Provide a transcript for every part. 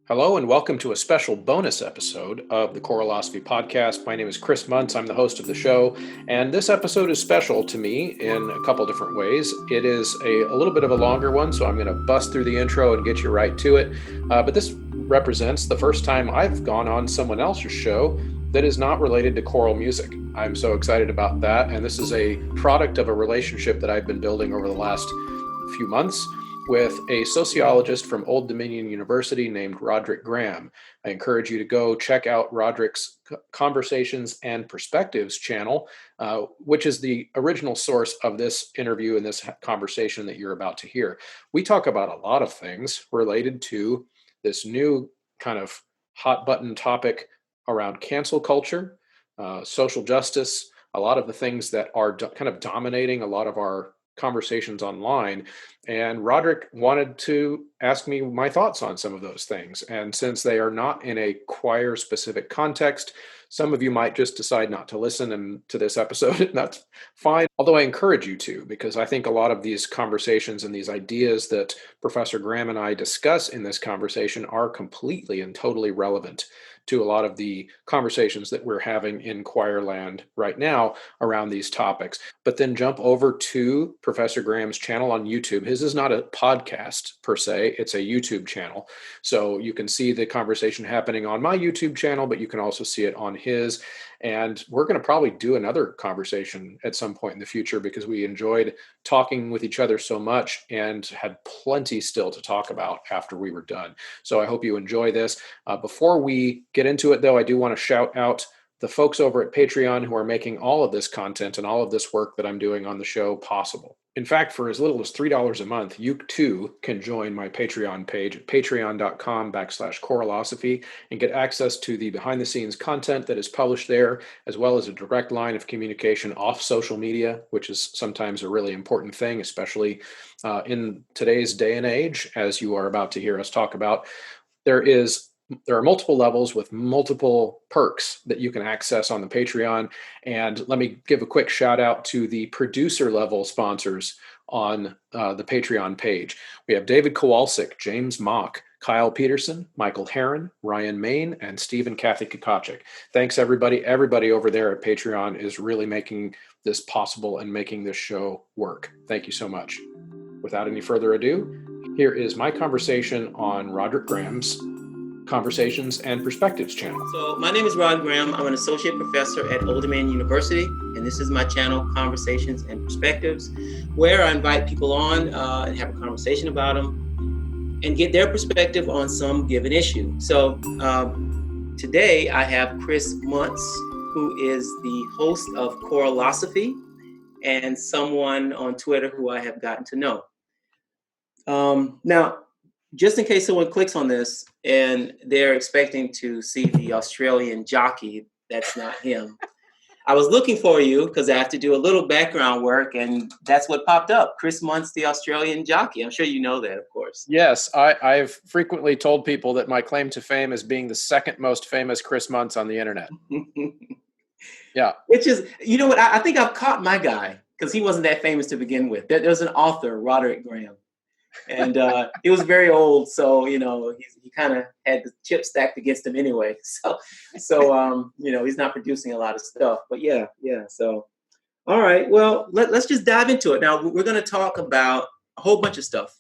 Hello and welcome to a special bonus episode of the Choralosophy podcast. My name is Chris Muntz. I'm the host of the show, and this episode is special to me in a couple different ways. It is a little bit of a longer one, so I'm going to bust through the intro and get you right to it. But this represents the first time I've gone on someone else's show that is not related to choral music. I'm so excited about that, and this is a product of a relationship that I've been building over the last few months with a sociologist from Old Dominion University named Roderick Graham. I encourage you to go check out Roderick's Conversations and Perspectives channel, which is the original source of this interview and this conversation that you're about to hear. We talk about a lot of things related to this new kind of hot button topic around cancel culture, social justice, a lot of the things that are kind of dominating a lot of our conversations online. And Roderick wanted to ask me my thoughts on some of those things. And since they are not in a choir specific context, some of you might just decide not to listen to this episode, and that's fine. Although I encourage you to, because I think a lot of these conversations and these ideas that Professor Graham and I discuss in this conversation are completely and totally relevant to a lot of the conversations that we're having in choir land right now around these topics. But then jump over to Professor Graham's channel on YouTube. His is not a podcast per se, it's a YouTube channel. So you can see the conversation happening on my YouTube channel, but you can also see it on his. And we're going to probably do another conversation at some point in the future because we enjoyed talking with each other so much and had plenty still to talk about after we were done. So I hope you enjoy this. Before we get into it, though, I do want to shout out the folks over at Patreon who are making all of this content and all of this work that I'm doing on the show possible. In fact, for as little as $3 a month, you too can join my Patreon page at patreon.com/choralosophy and get access to the behind the scenes content that is published there, as well as a direct line of communication off social media, which is sometimes a really important thing, especially in today's day and age, as you are about to hear us talk about. There are multiple levels with multiple perks that you can access on the Patreon. And let me give a quick shout out to the producer level sponsors on the Patreon page. We have David Kowalczyk, James Mock, Kyle Peterson, Michael Herron, Ryan Main, and Stephen Kathy Kakachik. Thanks, everybody. Everybody over there at Patreon is really making this possible and making this show work. Thank you so much. Without any further ado, here is my conversation on Roderick Graham's Conversations and Perspectives channel. So my name is Rod Graham. I'm an associate professor at Old Dominion University, and this is my channel, Conversations and Perspectives, where I invite people on and have a conversation about them and get their perspective on some given issue. So today I have Chris Muntz, who is the host of Choralosophy and someone on Twitter who I have gotten to know. Now, just in case someone clicks on this and they're expecting to see the Australian jockey, that's not him. I was looking for you because I have to do a little background work, and that's what popped up. Chris Muntz, the Australian jockey. I'm sure you know that, of course. Yes, I've frequently told people that my claim to fame is being the second most famous Chris Muntz on the internet. Yeah. Which is, you know what, I think I've caught my guy because he wasn't that famous to begin with. There's an author, Roderick Graham. And he was very old, so he kind of had the chip stacked against him anyway. So he's not producing a lot of stuff. But yeah. So, all right. Well, let's just dive into it. Now we're going to talk about a whole bunch of stuff.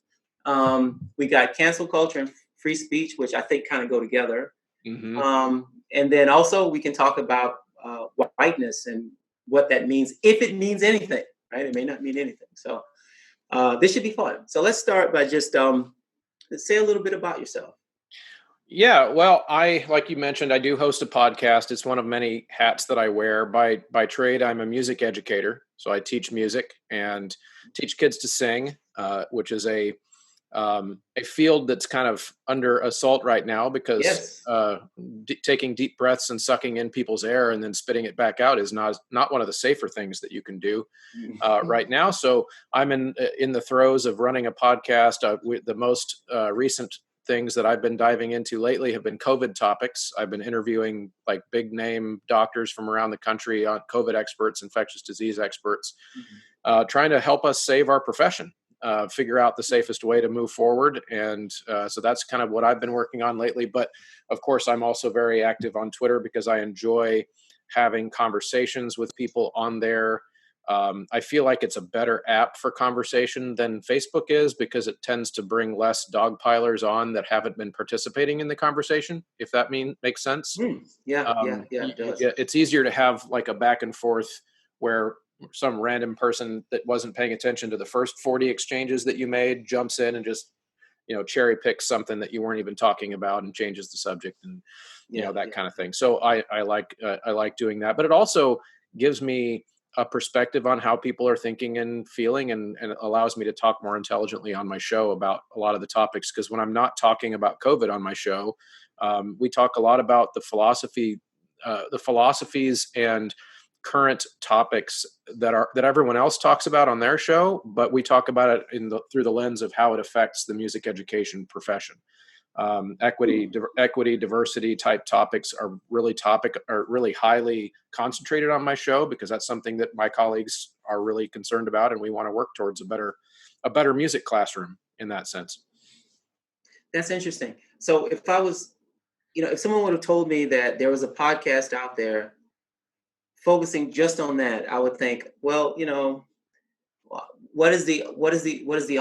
We got cancel culture and free speech, which I think kind of go together. Mm-hmm. And then also we can talk about whiteness and what that means, if it means anything. Right? It may not mean anything. So. This should be fun. So let's start by just let's say a little bit about yourself. Yeah, well, like you mentioned, I do host a podcast. It's one of many hats that I wear. By trade, I'm a music educator. So I teach music and teach kids to sing, which is a field that's kind of under assault right now because yes. Taking deep breaths and sucking in people's air and then spitting it back out is not one of the safer things that you can do right now. So I'm in the throes of running a podcast. The most recent things that I've been diving into lately have been COVID topics. I've been interviewing like big name doctors from around the country, on COVID experts, infectious disease experts, trying to help us save our profession. figure out the safest way to move forward. And so that's kind of what I've been working on lately. But of course, I'm also very active on Twitter because I enjoy having conversations with people on there. I feel like it's a better app for conversation than Facebook is because it tends to bring less dogpilers on that haven't been participating in the conversation, if that makes sense. Yeah, it does. It's easier to have like a back and forth where some random person that wasn't paying attention to the first 40 exchanges that you made jumps in and just, cherry picks something that you weren't even talking about and changes the subject and, that kind of thing. So I like doing that, but it also gives me a perspective on how people are thinking and feeling, and allows me to talk more intelligently on my show about a lot of the topics. Because when I'm not talking about COVID on my show, we talk a lot about the philosophies and current topics that everyone else talks about on their show, but we talk about it through the lens of how it affects the music education profession. Equity, diversity type topics are really highly concentrated on my show because that's something that my colleagues are really concerned about, and we want to work towards a better music classroom in that sense. That's interesting. So if someone would have told me that there was a podcast out there focusing just on that, I would think, well, what is the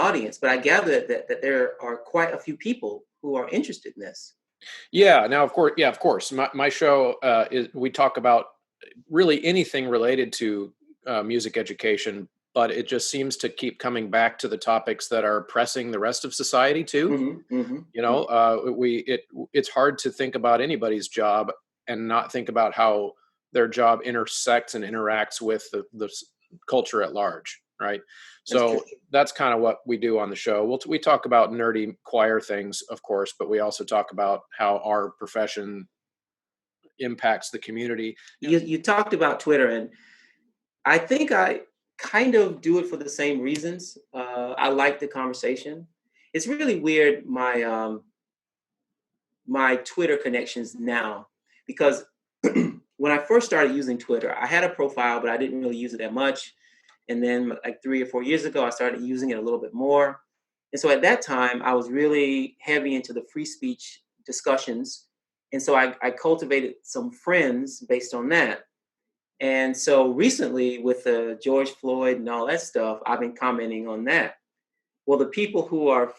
audience? But I gather that there are quite a few people who are interested in this. Yeah. Now, of course. My show we talk about really anything related to music education, but it just seems to keep coming back to the topics that are pressing the rest of society too. It's hard to think about anybody's job and not think about how their job intersects and interacts with the culture at large, right? So that's kind of what we do on the show. We talk about nerdy choir things, of course, but we also talk about how our profession impacts the community. You talked about Twitter, and I think I kind of do it for the same reasons. I like the conversation. It's really weird, my Twitter connections now, because when I first started using Twitter, I had a profile, but I didn't really use it that much. And then like 3 or 4 years ago, I started using it a little bit more. And so at that time, I was really heavy into the free speech discussions. And so I cultivated some friends based on that. And so recently with George Floyd and all that stuff, I've been commenting on that. Well, the people who are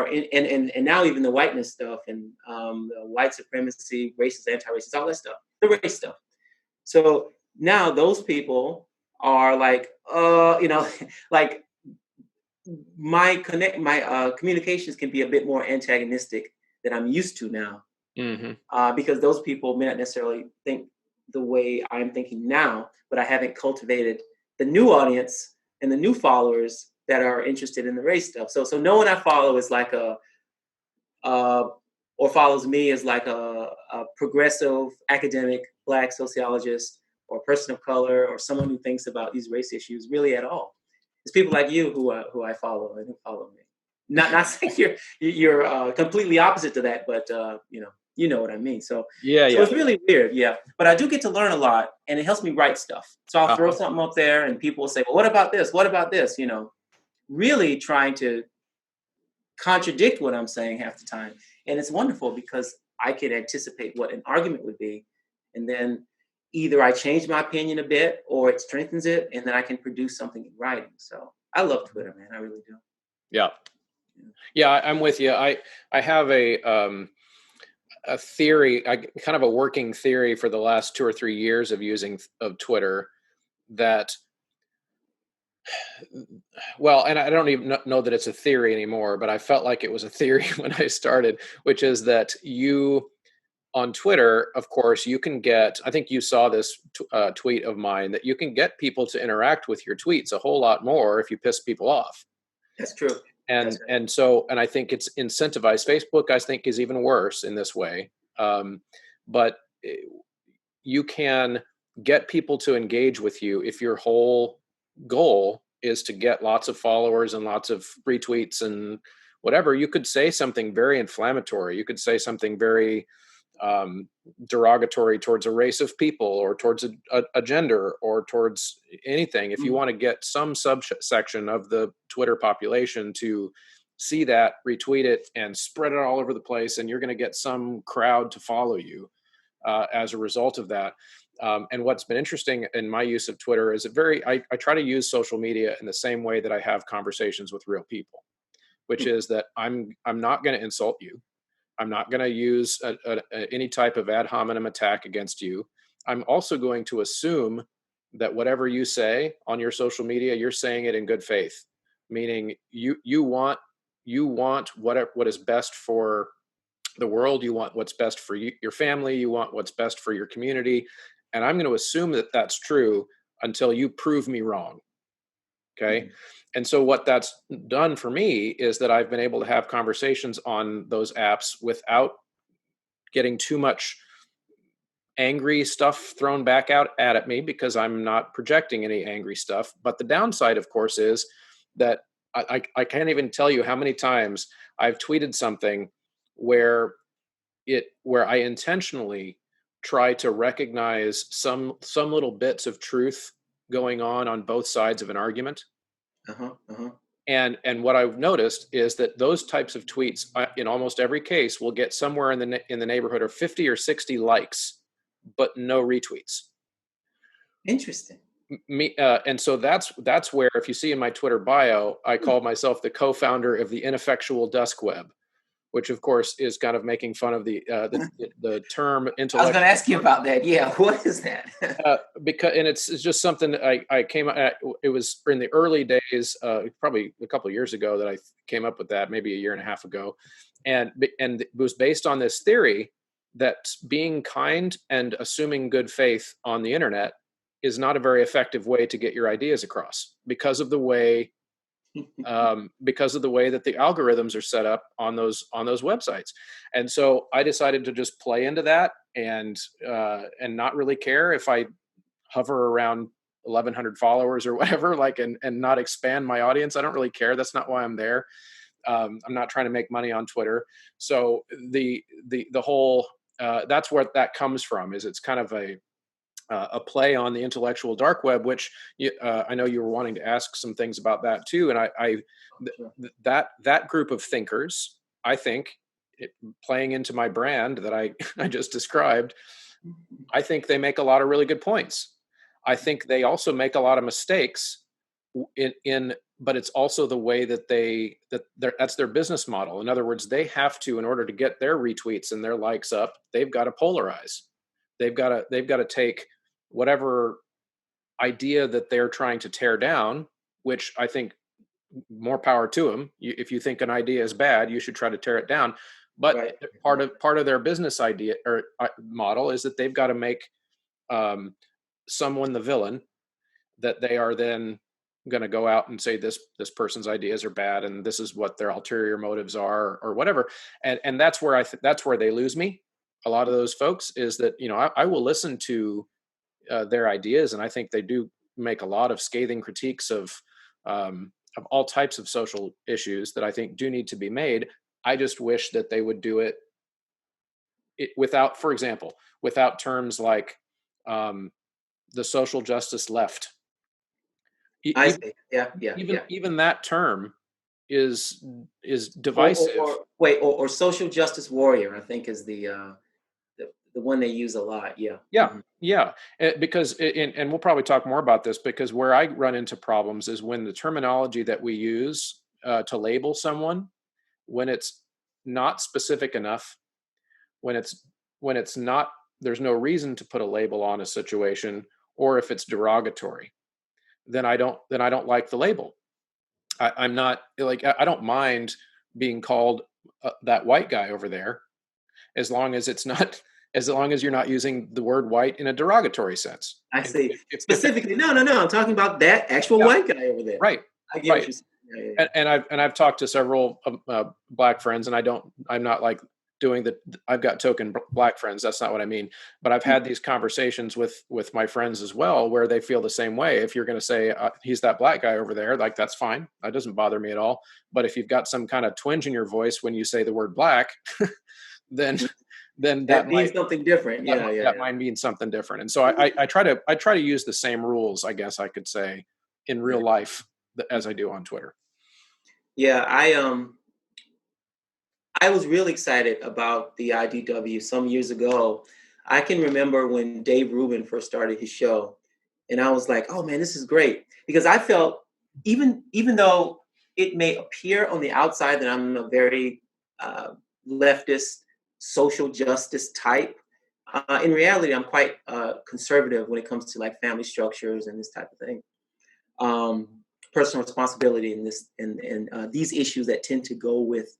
and now even the whiteness stuff and the white supremacy, racist, anti-racist, all that stuff, the race stuff. So now those people are like, like my communications can be a bit more antagonistic than I'm used to now, because those people may not necessarily think the way I'm thinking now, but I haven't cultivated the new audience and the new followers that are interested in the race stuff. So no one I follow is like or follows me as like a progressive academic Black sociologist or person of color or someone who thinks about these race issues really at all. It's people like you who I follow and who follow me. Not saying you're completely opposite to that, but you know what I mean. So it's really weird, But I do get to learn a lot, and it helps me write stuff. So I'll throw something up there, and people will say, "Well, what about this? What about this?" Really trying to contradict what I'm saying half the time, and it's wonderful because I can anticipate what an argument would be, and then either I change my opinion a bit or it strengthens it, and then I can produce something in writing. So I love Twitter, man. I really do. Yeah, I'm with you. I have a theory, kind of a working theory for the last 2 or 3 years of Twitter that, well, and I don't even know that it's a theory anymore, but I felt like it was a theory when I started, which is that on Twitter, of course, you can get, I think you saw this tweet of mine, that you can get people to interact with your tweets a whole lot more if you piss people off. That's true. And I think it's incentivized. Facebook, I think, is even worse in this way. But you can get people to engage with you if your whole goal is to get lots of followers and lots of retweets and whatever. You could say something very inflammatory. You could say something very derogatory towards a race of people or towards a gender or towards anything. If you want to get some subsection of the Twitter population to see that, retweet it, and spread it all over the place, and you're going to get some crowd to follow you as a result of that. And what's been interesting in my use of Twitter is I try to use social media in the same way that I have conversations with real people, which is that I'm not going to insult you. I'm not going to use any type of ad hominem attack against you. I'm also going to assume that whatever you say on your social media, you're saying it in good faith, meaning you want what is best for the world. You want what's best for you, your family. You want what's best for your community. And I'm going to assume that that's true until you prove me wrong. Okay. And so what that's done for me is that I've been able to have conversations on those apps without getting too much angry stuff thrown back out at me, because I'm not projecting any angry stuff. But the downside, of course, is that I can't even tell you how many times I've tweeted something where I intentionally try to recognize some little bits of truth going on both sides of an argument. And what I've noticed is that those types of tweets, in almost every case, will get somewhere in the neighborhood of 50 or 60 likes, but no retweets. Interesting. And so that's where, if you see in my Twitter bio, I call myself the co-founder of the ineffectual dusk web, which of course is kind of making fun of the term intellectual. I was going to ask you about that. Yeah, what is that? And it's just something that I came at. It was in the early days, probably a couple of years ago, that I came up with that, maybe a year and a half ago, and it was based on this theory that being kind and assuming good faith on the internet is not a very effective way to get your ideas across, because of the way that the algorithms are set up on those websites. And so I decided to just play into that and not really care if I hover around 1,100 followers or whatever, and not expand my audience. I don't really care. That's not why I'm there. I'm not trying to make money on Twitter. So the whole that's where that comes from. Is it's kind of a play on the intellectual dark web, which I know you were wanting to ask some things about that too. And that group of thinkers, I think, playing into my brand that I just described, I think they make a lot of really good points. I think they also make a lot of mistakes but it's also the way that that's their business model. In other words, they have to, in order to get their retweets and their likes up, they've got to polarize. They've got to take whatever idea that they're trying to tear down, which I think more power to them. If you think an idea is bad, you should try to tear it down. But right. part of their business idea or model is that they've got to make someone the villain, that they are then going to go out and say this person's ideas are bad and this is what their ulterior motives are or whatever. And that's where that's where they lose me. A lot of those folks is that, I will listen to their ideas, and I think they do make a lot of scathing critiques of all types of social issues that I think do need to be made. I just wish that they would do it without, for example, without terms like the social justice left. I see. Yeah. Even that term is divisive. Or social justice warrior, I think, is the one they use a lot. Yeah. Yeah. Because and we'll probably talk more about this, because where I run into problems is when the terminology that we use to label someone, when it's not specific enough, when it's not, there's no reason to put a label on a situation, or if it's derogatory, then I don't like the label. I'm not like, I don't mind being called that white guy over there, as long as you're not using the word white in a derogatory sense. I see. Specifically, no. I'm talking about that actual white guy over there. Right. I get what you're saying. Yeah. And I've talked to several black friends, and I'm not like doing I've got token black friends. That's not what I mean. But I've had these conversations with my friends as well, where they feel the same way. If you're going to say he's that black guy over there, like, that's fine. That doesn't bother me at all. But if you've got some kind of twinge in your voice when you say the word black, then then That means something different. Yeah, yeah, that yeah. might mean something different. And so I try to use the same rules, I guess I could say, in real life as I do on Twitter. Yeah, I was really excited about the IDW some years ago. I can remember when Dave Rubin first started his show, and I was like, "Oh man, this is great," because I felt even though it may appear on the outside that I'm a very uh, leftist, social justice type, in reality, I'm quite conservative when it comes to like family structures and this type of thing. Um, Personal responsibility in this and these issues that tend to go with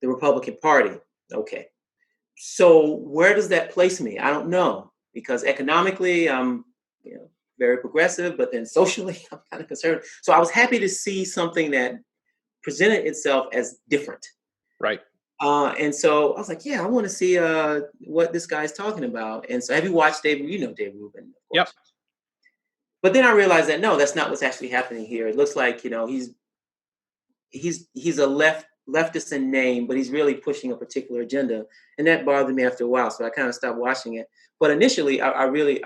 the Republican Party. Okay. So where does that place me? I don't know because economically I'm very progressive, but then socially I'm kind of conservative. So I was happy to see something that presented itself as different. Right. And so I was like, yeah, I want to see what this guy's talking about. And so have you watched Dave? You know Dave Rubin, of Yep. course. But then I realized that no, that's not what's actually happening here. It looks like he's a leftist in name, but he's really pushing a particular agenda, and that bothered me after a while. So I kind of stopped watching it. But initially, I really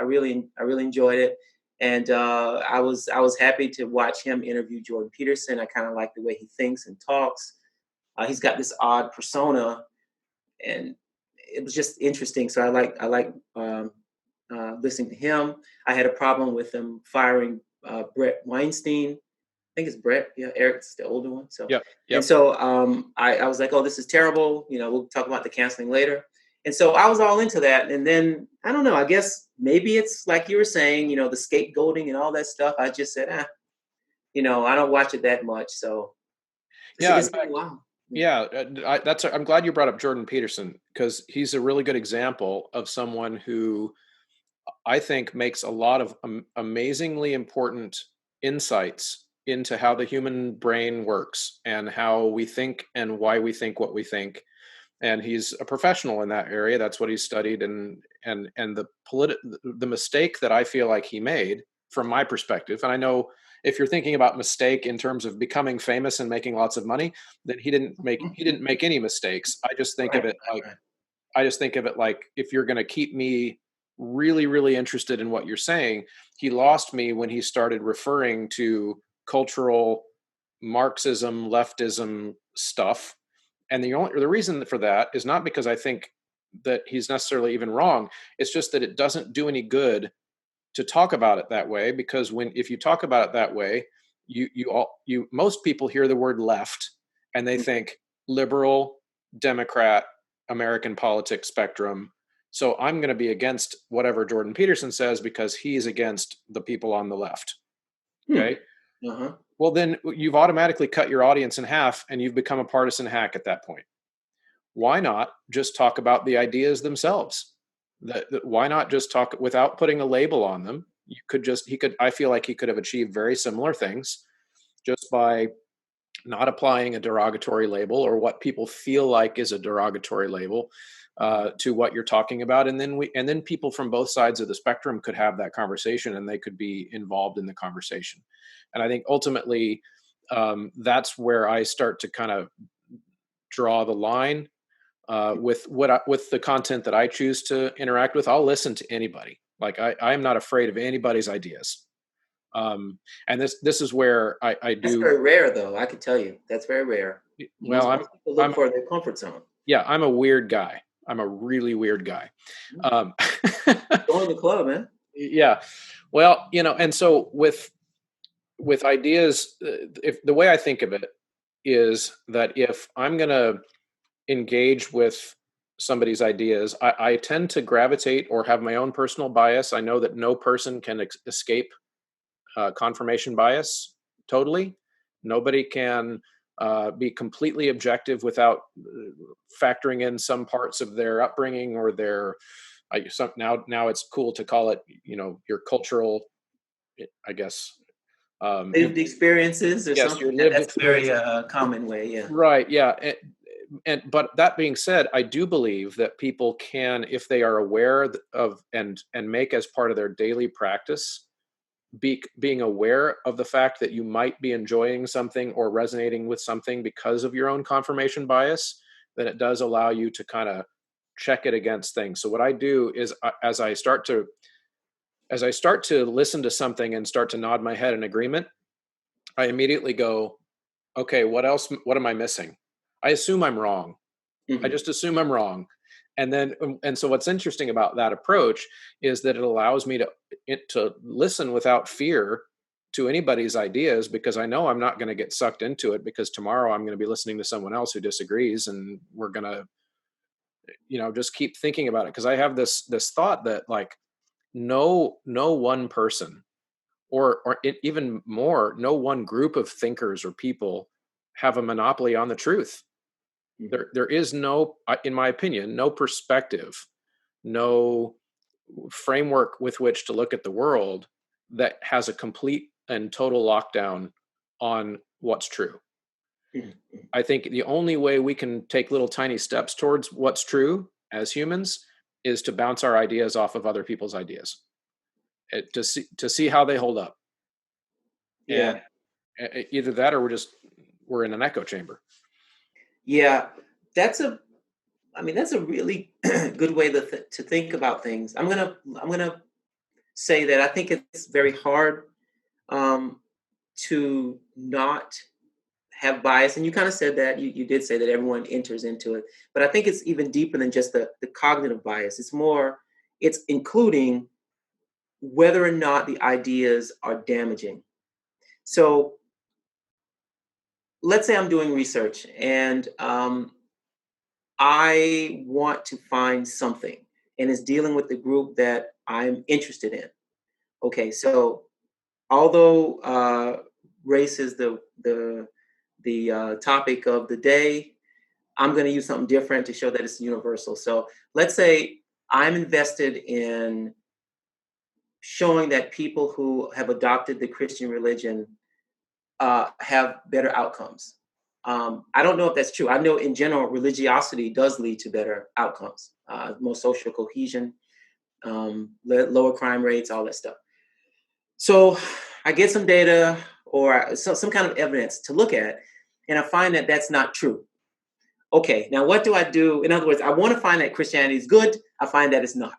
enjoyed it, and I was happy to watch him interview Jordan Peterson. I kind of like the way he thinks and talks. He's got this odd persona, and it was just interesting. So I like listening to him. I had a problem with them firing Brett Weinstein. I think it's Brett. Yeah, Eric's the older one. So Yep. and Yep. so I was like, oh, this is terrible. We'll talk about the canceling later. And so I was all into that. And then I don't know. I guess maybe it's like you were saying, the scapegoating and all that stuff. I just said, I don't watch it that much. So Yeah. it's been a while. Yeah, I'm glad you brought up Jordan Peterson because he's a really good example of someone who I think makes a lot of amazingly important insights into how the human brain works and how we think and why we think what we think. And he's a professional in that area. That's what he's studied. And the mistake that I feel like he made, from my perspective, and I know if you're thinking about mistake in terms of becoming famous and making lots of money, then he didn't make any mistakes. I just think of Right, it right, like right. if you're going to keep me really, really interested in what you're saying, he lost me when he started referring to cultural Marxism, leftism stuff. And the reason for that is not because I think that he's necessarily even wrong. It's just that it doesn't do any good to talk about it that way, because if you talk about it that way, most people hear the word left and they think liberal, Democrat, American politics spectrum. So I'm going to be against whatever Jordan Peterson says because he's against the people on the left. Okay. Uh-huh. Well, then you've automatically cut your audience in half and you've become a partisan hack at that point. Why not just talk about the ideas themselves? Why not just talk without putting a label on them? I feel like he could have achieved very similar things just by not applying a derogatory label or what people feel like is a derogatory label to what you're talking about. And then people from both sides of the spectrum could have that conversation and they could be involved in the conversation. And I think ultimately that's where I start to kind of draw the line with the content that I choose to interact with. I'll listen to anybody. Like I'm not afraid of anybody's ideas. And this is where I That's do. very rare, though. I can tell you that's very rare. Well, Most people look for their comfort zone. yeah, I'm a weird guy. I'm a really weird guy. Um, Join the club, man. yeah. Well, and so with ideas, if the way I think of it is that if I'm going to engage with somebody's ideas, I tend to gravitate or have my own personal bias. I know that no person can escape confirmation bias totally. Nobody can be completely objective without factoring in some parts of their upbringing or their. Now it's cool to call it, your cultural, I guess. Lived experiences or Yes, something. your lived That's a very experiences. common way. Yeah. Right. Yeah. But that being said, I do believe that people can, if they are aware of and make as part of their daily practice, being aware of the fact that you might be enjoying something or resonating with something because of your own confirmation bias, then it does allow you to kind of check it against things. So what I do is as I start to listen to something and start to nod my head in agreement, I immediately go, okay, what am I missing? I assume I'm wrong. I Mhm. just assume I'm wrong. And so what's interesting about that approach is that it allows me to listen without fear to anybody's ideas, because I know I'm not going to get sucked into it, because tomorrow I'm going to be listening to someone else who disagrees, and we're going to, just keep thinking about it. Because I have this thought that, like, no one person, even more, no one group of thinkers or people have a monopoly on the truth. Mhm. There is no, in my opinion, no perspective, no framework with which to look at the world that has a complete and total lockdown on what's true. Mhm. Mhm. I think the only way we can take little tiny steps towards what's true as humans is to bounce our ideas off of other people's ideas, to see how they hold up. And Yeah. either that, or we're in an echo chamber. Yeah. That's a that's a really good way to think about things. I'm gonna say that I think it's very hard um, to not have bias, and you kind of said that you did say that everyone enters into it, but I think it's even deeper than just the cognitive bias. It's including whether or not the ideas are damaging. So let's say I'm doing research and I want to find something, and it's dealing with the group that I'm interested in. Okay, so although race is the topic of the day, I'm going to use something different to show that it's universal. So let's say I'm invested in showing that people who have adopted the Christian religion have better outcomes. I don't know if that's true. I know in general, religiosity does lead to better outcomes, more social cohesion, lower crime rates, all that stuff. So I get some data or some kind of evidence to look at, and I find that that's not true. Okay, now what do I do? In other words, I want to find that Christianity is good. I find that it's not.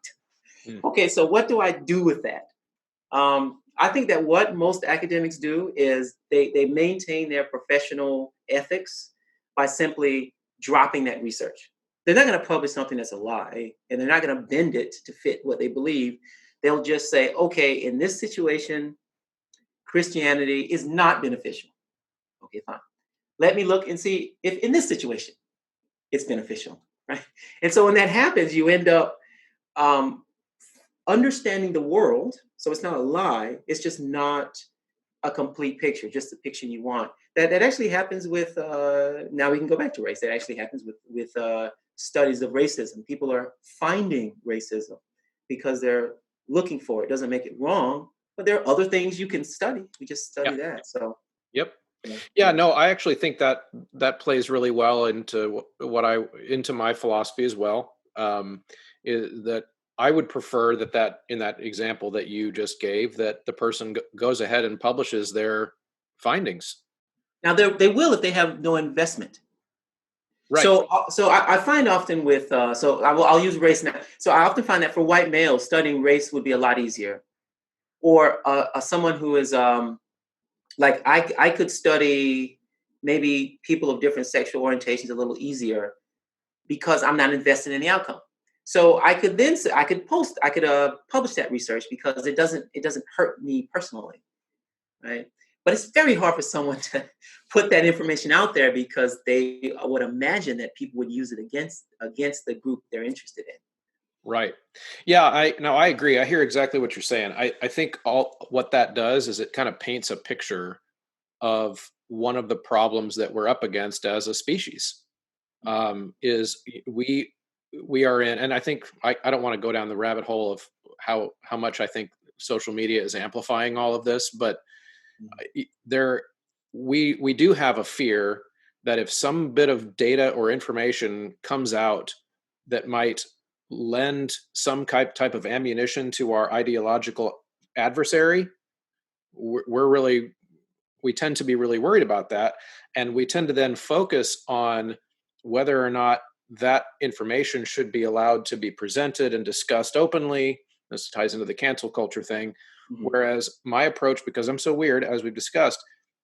Mm. Okay, so what do I do with that? I think that what most academics do is they maintain their professional ethics by simply dropping that research. They're not going to publish something that's a lie, and they're not going to bend it to fit what they believe. They'll just say, okay, in this situation, Christianity is not beneficial. Okay, fine. Let me look and see if in this situation it's beneficial, right? And so when that happens, you end up um, understanding the world. So it's not a lie. It's just not a complete picture, just the picture you want. That actually happens with. Now we can go back to race. That actually happens with studies of racism. People are finding racism because they're looking for it. Doesn't make it wrong, but there are other things you can study. We just Yeah. study that. So Yep. yeah, Yeah, yeah. no, I actually think that plays really well into into my philosophy as well. Is that I would prefer that in that example that you just gave, that the person goes ahead and publishes their findings. Now they will if they have no investment. Right. So I find often with I'll use race now. So I often find that for white males, studying race would be a lot easier. Or someone who is like I could study maybe people of different sexual orientations a little easier because I'm not invested in the outcome. So I could then say, I could publish that research because it doesn't hurt me personally, right? But it's very hard for someone to put that information out there because they would imagine that people would use it against the group they're interested in. Right. Yeah, I agree. I hear exactly what you're saying. I think all what that does is it kind of paints a picture of one of the problems that we're up against as a species. Is we are in, and I think I don't want to go down the rabbit hole of how much I think social media is amplifying all of this, but there we do have a fear that if some bit of data or information comes out that might lend some type of ammunition to our ideological adversary, we're really we tend to be really worried about that, and we tend to then focus on whether or not that information should be allowed to be presented and discussed openly. This ties into the cancel culture thing. Mhm. Whereas my approach, because I'm so weird, as we've discussed,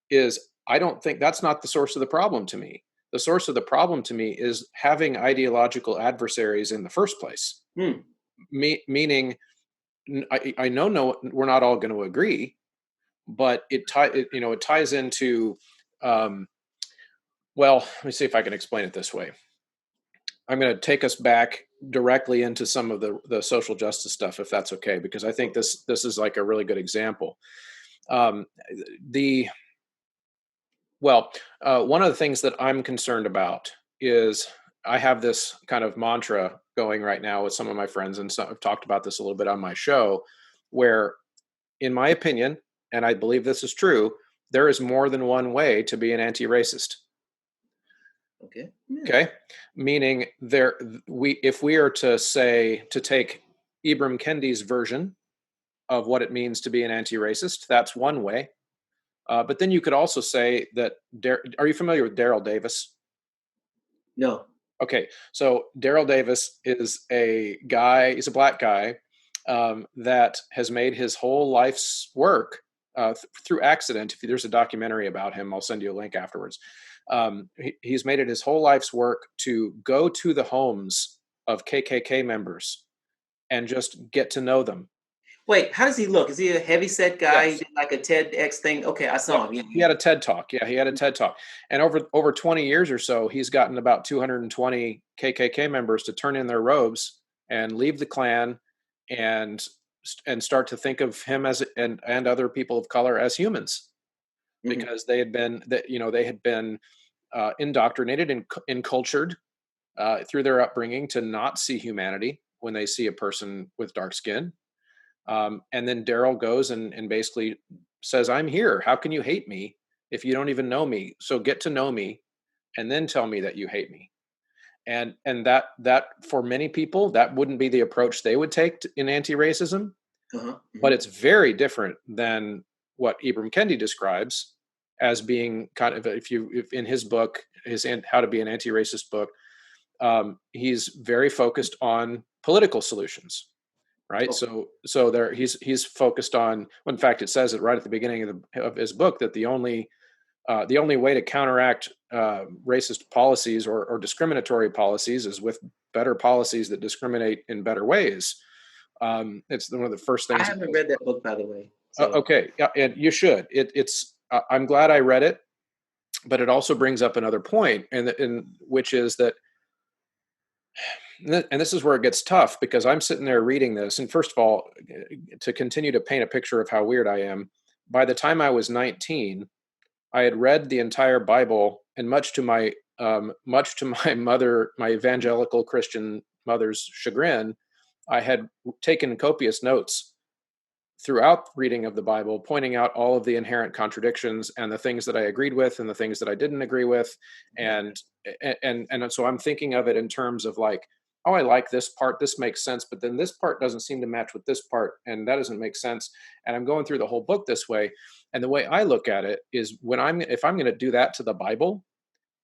is I don't think that's not the source of the problem to me. The source of the problem to me is having ideological adversaries in the first place. Hmm. Meaning, I know no, we're not all going to agree, but it ties into. Well, let me see if I can explain it this way. I'm going to take us back directly into some of the social justice stuff, if that's okay, because I think this is like a really good example. Um, the One of the things that I'm concerned about is I have this kind of mantra going right now with some of my friends, and I've talked about this a little bit on my show, where, in my opinion, and I believe this is true, there is more than one way to be an anti-racist. Okay. Yeah. Okay, meaning if we are to say to take Ibram Kendi's version of what it means to be an anti-racist, that's one way. But then you could also say that. Are you familiar with Daryl Davis? No. Okay, so Daryl Davis is a guy. He's a black guy that has made his whole life's work through accident. If there's a documentary about him, I'll send you a link afterwards. He's made it his whole life's work to go to the homes of KKK members and just get to know them. Wait, how does he look? Is he a heavy set guy? He Yes. did like a TEDx thing? Okay, I Yep. saw him. Yeah, He had a TED Talk. Yeah, he had a TED Talk. And over 20 years or so, he's gotten about 220 KKK members to turn in their robes and leave the Klan and start to think of him as and other people of color as humans, Mhm. because they had been indoctrinated and cultured through their upbringing to not see humanity when they see a person with dark skin. And then Daryl goes and basically says, "I'm here. How can you hate me if you don't even know me? So get to know me, and then tell me that you hate me." And that for many people, that wouldn't be the approach they would take in anti-racism, Uh-huh. but Mhm. it's very different than what Ibram Kendi describes as being kind of, if in his book, his How to Be an Anti-Racist book, he's very focused on political solutions, right? Okay. So there he's focused on. Well, in fact, it says it right at the beginning of his book that the only way to counteract racist policies or discriminatory policies is with better policies that discriminate in better ways. It's one of the first I things he haven't says. read that book, by the way. So Okay, yeah, and you should. I'm glad I read it, but it also brings up another point, and which is that, and this is where it gets tough, because I'm sitting there reading this, and first of all, to continue to paint a picture of how weird I am, by the time I was 19, I had read the entire Bible, and much to my mother, my evangelical Christian mother's chagrin, I had taken copious notes throughout reading of the Bible, pointing out all of the inherent contradictions and the things that I agreed with and the things that I didn't agree with, and so I'm thinking of it in terms of like, oh, I like this part, this makes sense, but then this part doesn't seem to match with this part, and that doesn't make sense, and I'm going through the whole book this way. And the way I look at it is, if I'm going to do that to the Bible,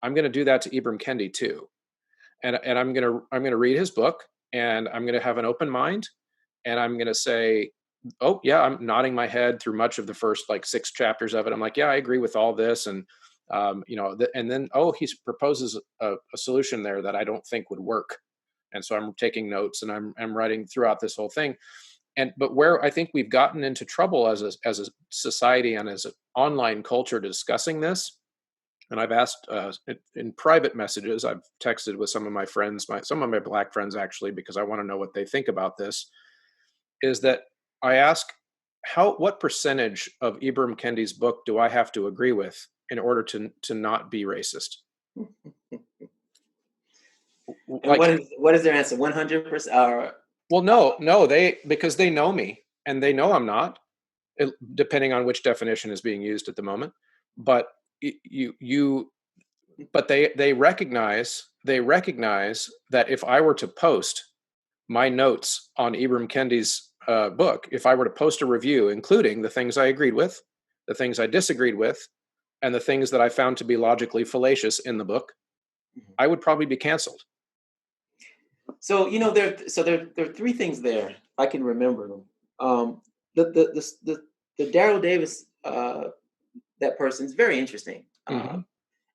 I'm going to do that to Ibram Kendi too, and I'm going to read his book, and I'm going to have an open mind, and I'm going to say, oh yeah, I'm nodding my head through much of the first like 6 chapters of it. I'm like, yeah, I agree with all this, and and then, oh, he proposes a solution there that I don't think would work, and so I'm taking notes, and I'm writing throughout this whole thing. But where I think we've gotten into trouble as a society and as an online culture discussing this, and I've asked in private messages, I've texted with some of my friends, some of my black friends actually, because I want to know what they think about this, is that I ask, what percentage of Ibram Kendi's book do I have to agree with in order to not be racist? and Like, what is their answer? 100%? Or well, no, because they know me and they know I'm not, depending on which definition is being used at the moment. But you but they recognize that if I were to post my notes on Ibram Kendi's book, if I were to post a review, including the things I agreed with, the things I disagreed with, and the things that I found to be logically fallacious in the book, Mhm. I would probably be canceled. So there are three things there. I can remember them. The Daryl Davis that person is very interesting, Hmm.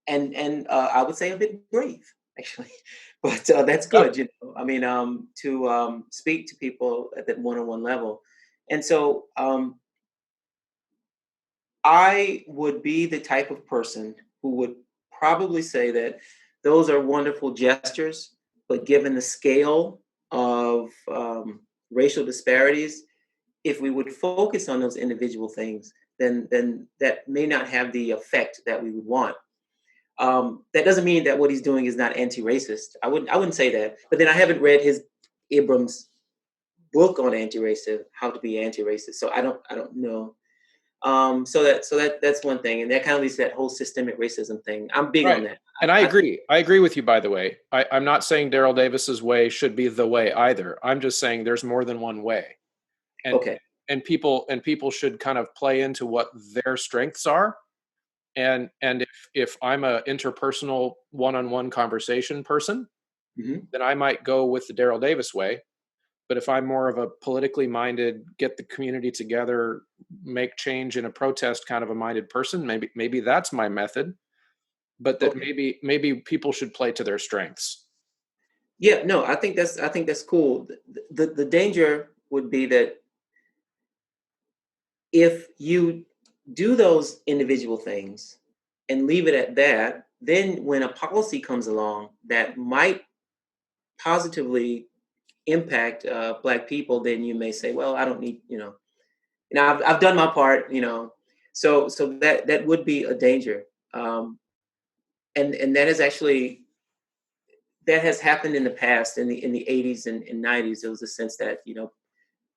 and I would say a bit brave actually, but that's Yeah. good. I mean, to speak to people at that one-on-one level, and so I would be the type of person who would probably say that those are wonderful gestures, but given the scale of racial disparities, if we would focus on those individual things, then that may not have the effect that we would want. That doesn't mean that what he's doing is not anti-racist. I wouldn't say that. But then I haven't read his Abrams book on anti-racist, how to be anti-racist. So I don't know. That's one thing, and that kind of leads to that whole systemic racism thing. I'm big on Right. that. And I I think agree. I agree with you, by the way. I'm not saying Daryl Davis's way should be the way either. I'm just saying there's more than one way. And okay, people should kind of play into what their strengths are. And if I'm a interpersonal one-on-one conversation person, hmm then I might go with the Daryl Davis way. But if I'm more of a politically minded, get the community together, make change in a protest kind of a minded person, maybe that's my method. But that okay, maybe people should play to their strengths. yeah, no, I think that's cool. The danger would be that if you do those individual things and leave it at that, then when a policy comes along that might positively impact Black people, then you may say, well, I don't need, I've done my part, so that would be a danger. And that is actually, that has happened in the past, in the 80s and 90s. There was a sense that,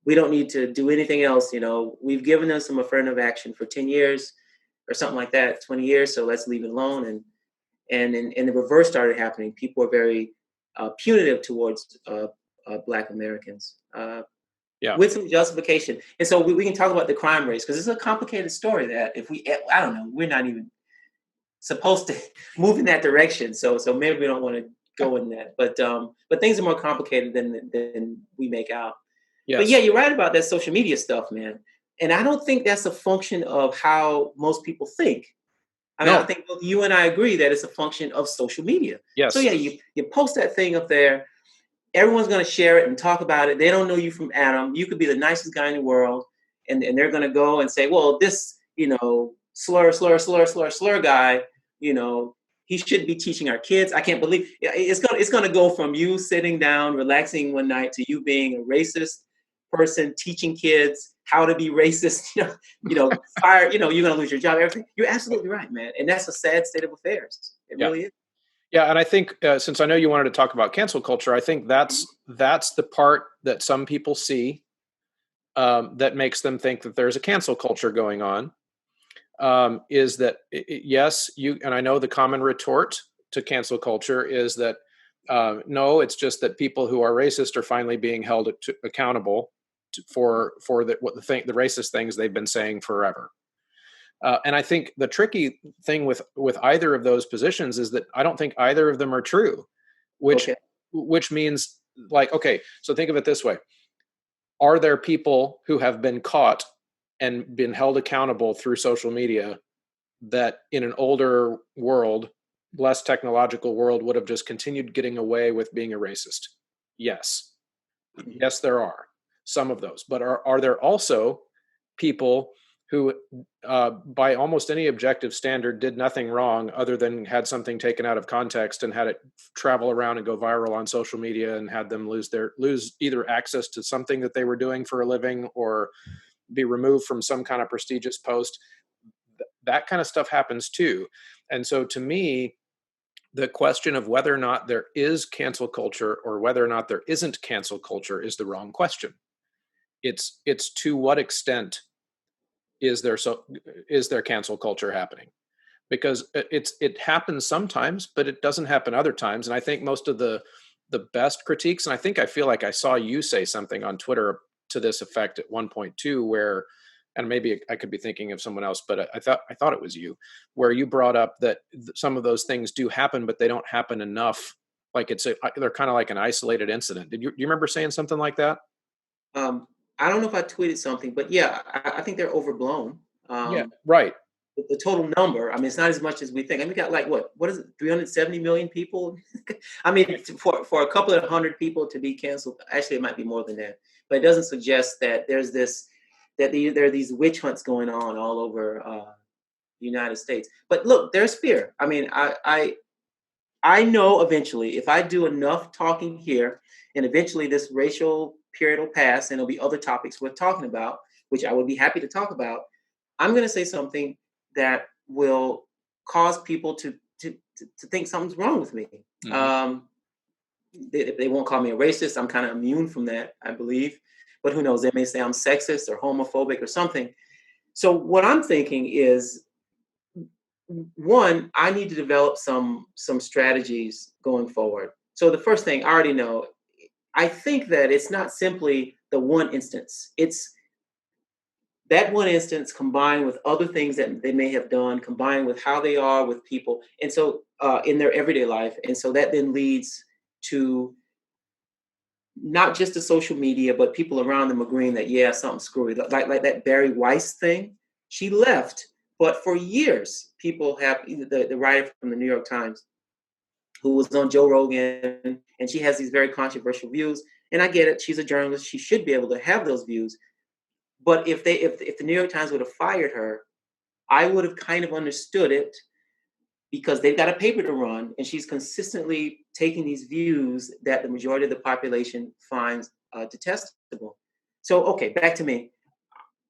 we don't need to do anything else. We've given them some affirmative action for 10 years or something like that, 20 years, so let's leave it alone. And the reverse started happening. People were very punitive towards Black Americans, Yeah. with some justification. And so we can talk about the crime rates, because it's a complicated story that if we, I don't know, we're not even supposed to move in that direction. So maybe we don't want to go in that. But things are more complicated than we make out. But yeah, Yes. you're right about that social media stuff, man. And I don't think that's a function of how most people think. I mean, I No. think both you and I agree that it's a function of social media. So Yes. yeah, you post that thing up there, everyone's going to share it and talk about it. They don't know you from Adam. You could be the nicest guy in the world, and they're going to go and say, well, this, slur guy, he shouldn't be teaching our kids. I can't believe it's going to go from you sitting down, relaxing one night, to you being a racist person teaching kids how to be racist. Fire. You're going to lose your job. Everything. You're absolutely right, man. And that's a sad state of affairs. It Yeah. really is. Yeah, and I think since I know you wanted to talk about cancel culture, I think that's the part that some people see that makes them think that there's a cancel culture going on. Is that yes, you and I know the common retort to cancel culture is that no, it's just that people who are racist are finally being held accountable for the racist things they've been saying forever. And I think the tricky thing with either of those positions is that I don't think either of them are true, which Okay. which means, like, okay, so think of it this way: are there people who have been caught and been held accountable through social media that in an older world, less technological world, would have just continued getting away with being a racist? Yes. Mhm. Yes, there are some of those. But are there also people who, by almost any objective standard, did nothing wrong other than had something taken out of context and had it travel around and go viral on social media and had them lose either access to something that they were doing for a living or be removed from some kind of prestigious post? That kind of stuff happens too. And so to me, the question of whether or not there is cancel culture or whether or not there isn't cancel culture is the wrong question. It's to what extent is there cancel culture happening? Because it happens sometimes, but it doesn't happen other times. And I think most of the best critiques, and I feel like I saw you say something on Twitter to this effect at one point too, where, and maybe I could be thinking of someone else, but I thought it was you, where you brought up that some of those things do happen, but they don't happen enough Like they're kind of like an isolated incident. Do you remember saying something like that? Um, I don't know if I tweeted something, but yeah, I think they're overblown. Yeah, Um, right. the total number, I mean, it's not as much as we think. I mean, we got like what is it, 370 million people? I mean, for a couple of hundred people to be canceled, actually, it might be more than that. But it doesn't suggest that there are these witch hunts going on all over the United States. But look, there's fear. I mean, I know eventually if I do enough talking here, and eventually this racial period will pass, and there'll be other topics we're talking about, which I would be happy to talk about. I'm going to say something that will cause people to think something's wrong with me. Hmm. Um, they won't call me a racist. I'm kind of immune from that, I believe. But who knows? They may say I'm sexist or homophobic or something. So what I'm thinking is, one, I need to develop some strategies going forward. So the first thing I already know, I think that it's not simply the one instance. It's that one instance combined with other things that they may have done, combined with how they are with people, and so in their everyday life, and so that then leads to not just the social media, but people around them agreeing that yeah, something's screwy. Like that Barry Weiss thing, she left, but for years, people have the writer from the New York Times who was on Joe Rogan, and she has these very controversial views. And I get it; she's a journalist; she should be able to have those views. But if the New York Times would have fired her, I would have kind of understood it because they've got a paper to run, and she's consistently taking these views that the majority of the population finds detestable. So, okay, back to me.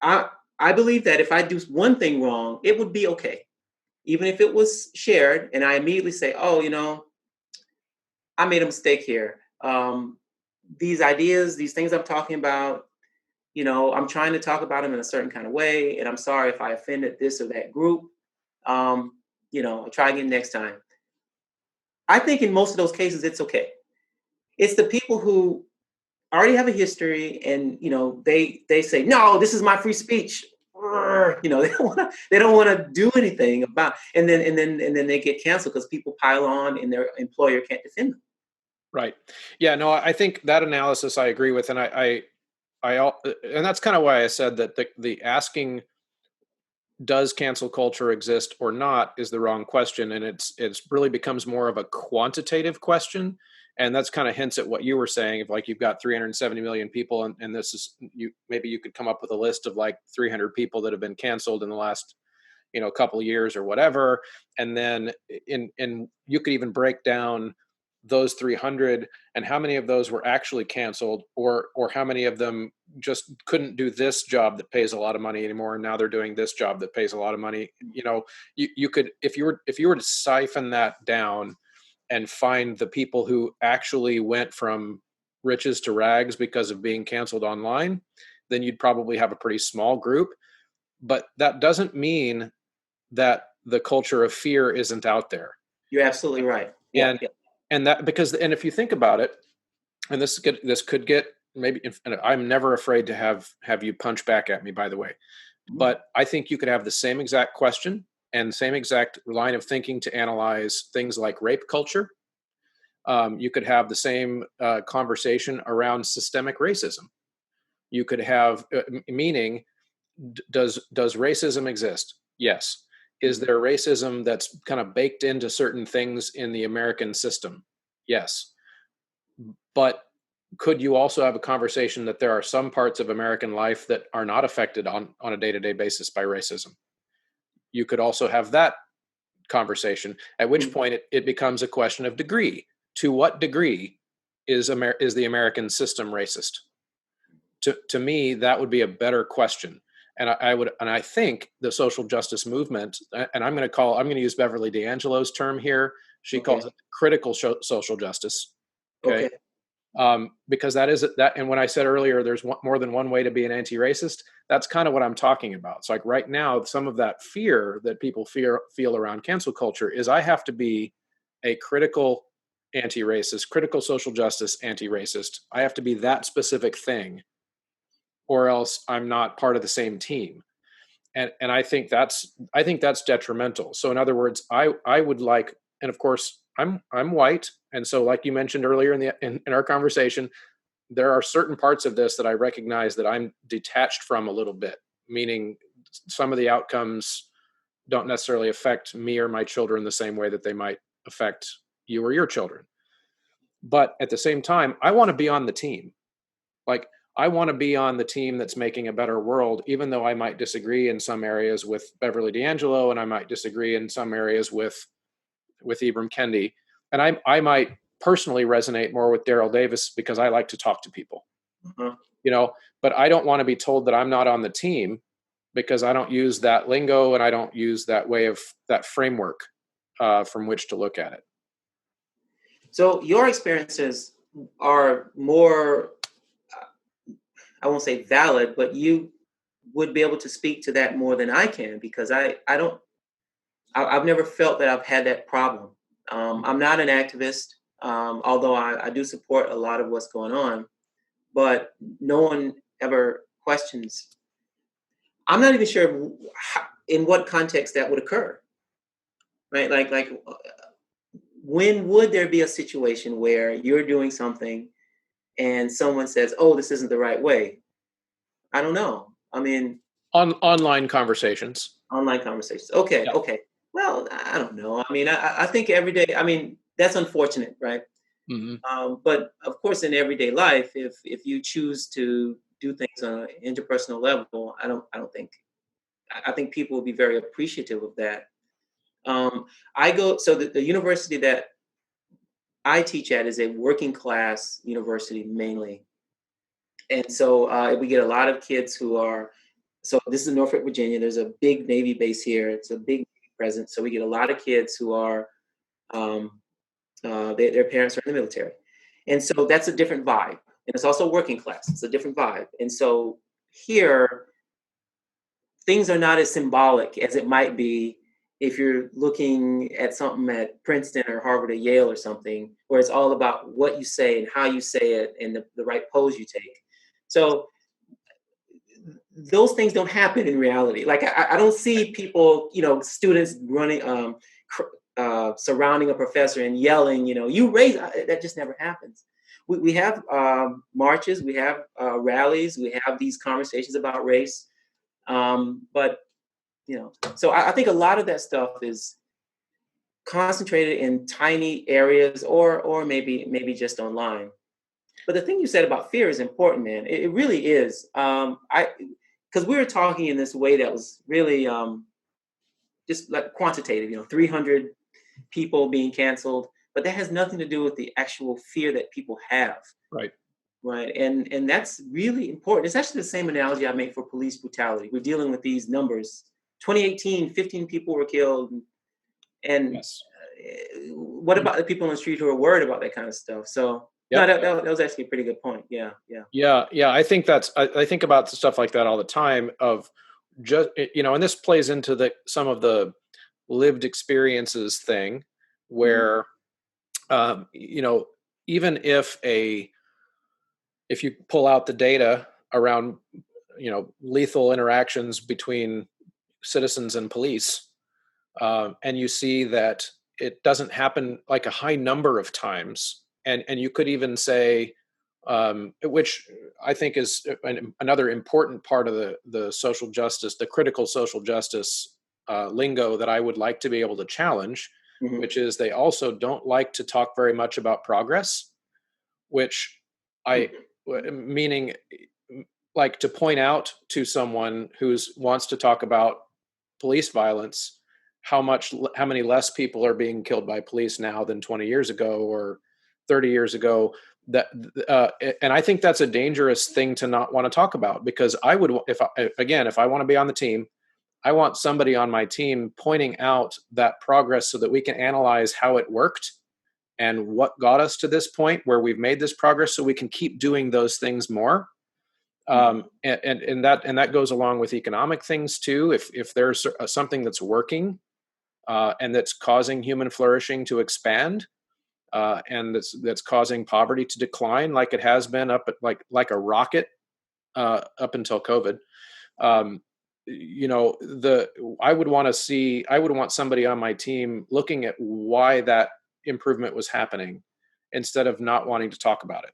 I I believe that if I do one thing wrong, it would be okay, even if it was shared, and I immediately say, "Oh, I made a mistake here. These ideas, these things I'm talking about, I'm trying to talk about them in a certain kind of way, and I'm sorry if I offended this or that group. Um, I'll try again next time." I think in most of those cases, it's okay. It's the people who already have a history, and they say, "No, this is my free speech." They don't want to do anything about, and then they get canceled because people pile on, and their employer can't defend them. Right. Yeah. No, I think that analysis I agree with, and and that's kind of why I said that the asking does cancel culture exist or not is the wrong question, and it's really becomes more of a quantitative question, and that's kind of hints at what you were saying. If like you've got 370 million people, and this is maybe you could come up with a list of like 300 people that have been canceled in the last couple of years or whatever, and then in you could even break down those 300 and how many of those were actually canceled, or how many of them just couldn't do this job that pays a lot of money anymore, and now they're doing this job that pays a lot of money. You could, if you were to siphon that down and find the people who actually went from riches to rags because of being canceled online, then you'd probably have a pretty small group. But that doesn't mean that the culture of fear isn't out there. You're absolutely right. Yeah, and yeah. and if you think about it, and this could get maybe, and I'm never afraid to have you punch back at me, by the way, Mhm. but I think you could have the same exact question and same exact line of thinking to analyze things like rape culture. You could have the same conversation around systemic racism. You could have meaning, does racism exist? Yes. Is Mhm. there racism that's kind of baked into certain things in the American system? Yes. But could you also have a conversation that there are some parts of American life that are not affected on a day-to-day basis by racism? You could also have that conversation, at which Mhm. point it becomes a question of degree. To what degree is the American system racist? To me, that would be a better question. And I think the social justice movement, and I'm going to use Beverly D'Angelo's term here. She calls Okay. it critical social justice. Okay. Okay. Because that is that. And when I said earlier, there's more than one way to be an anti-racist. That's kind of what I'm talking about. So like right now, some of that fear that people feel around cancel culture is I have to be a critical anti-racist, critical social justice anti-racist. I have to be that specific thing, or else I'm not part of the same team. And I think that's detrimental. So in other words, I would like, and of course I'm white, and so like you mentioned earlier in our conversation, there are certain parts of this that I recognize that I'm detached from a little bit, meaning some of the outcomes don't necessarily affect me or my children the same way that they might affect you or your children. But at the same time, I want to be on the team. Like, I want to be on the team that's making a better world, even though I might disagree in some areas with Beverly D'Angelo, and I might disagree in some areas with Ibram Kendi, and I might personally resonate more with Daryl Davis because I like to talk to people, Uh-huh. you know. But I don't want to be told that I'm not on the team because I don't use that lingo and I don't use that way of that framework from which to look at it. So your experiences are more, I won't say valid, but you would be able to speak to that more than I can, because I don't, I've never felt that I've had that problem. I'm not an activist, although I do support a lot of what's going on, but no one ever questions. I'm not even sure in what context that would occur, right? When would there be a situation where you're doing something and someone says, "Oh, this isn't the right way"? I don't know. I mean, Online conversations. online conversations. Okay, Yeah. okay. Well, I don't know. I mean, I think every day. I mean, that's unfortunate, right? Hmm. But of course, in everyday life, if you choose to do things on an interpersonal level, I don't think. I think people will be very appreciative of that. I go so the university that I teach at is a working class university mainly, and so we get a lot of kids who are. So this is Norfolk, Virginia. There's a big Navy base here. It's a big presence. So we get a lot of kids who are um, their parents are in the military, and so that's a different vibe. And it's also working class. It's a different vibe. And so here, things are not as symbolic as it might be if you're looking at something at Princeton or Harvard or Yale or something, where it's all about what you say and how you say it and the right pose you take. So those things don't happen in reality. Like I don't see people, students running, surrounding a professor and yelling, you raise. That just never happens. We have marches, we have rallies, we have these conversations about race, but so I think a lot of that stuff is concentrated in tiny areas, or maybe just online. But the thing you said about fear is important, man. It really is. I Because we were talking in this way that was really just like quantitative. 300 people being canceled, but that has nothing to do with the actual fear that people have, Right. right? And that's really important. It's actually the same analogy I make for police brutality. We're dealing with these numbers. 2018, 15 people were killed, and Yes. what about the people on the street who are worried about that kind of stuff? So no, Yep. that was actually a pretty good point. Yeah, yeah. Yeah. I think I think about stuff like that all the time. Of just and this plays into some of the lived experiences thing, Mhm. where even if you pull out the data around lethal interactions between citizens and police, and you see that it doesn't happen like a high number of times, and you could even say, which I think is another important part of the social justice, the critical social justice lingo that I would like to be able to challenge, Mhm. which is they also don't like to talk very much about progress, which I Mhm. meaning like to point out to someone who's wants to talk about police violence how many less people are being killed by police now than 20 years ago or 30 years ago, that and I think that's a dangerous thing to not want to talk about, because I would, if I want to be on the team, I want somebody on my team pointing out that progress so that we can analyze how it worked and what got us to this point where we've made this progress so we can keep doing those things more. Mhm. And that goes along with economic things too. If there's something that's working and that's causing human flourishing to expand, and that's causing poverty to decline, like it has been up at like a rocket up until COVID. Um, the I would want somebody on my team looking at why that improvement was happening instead of not wanting to talk about it.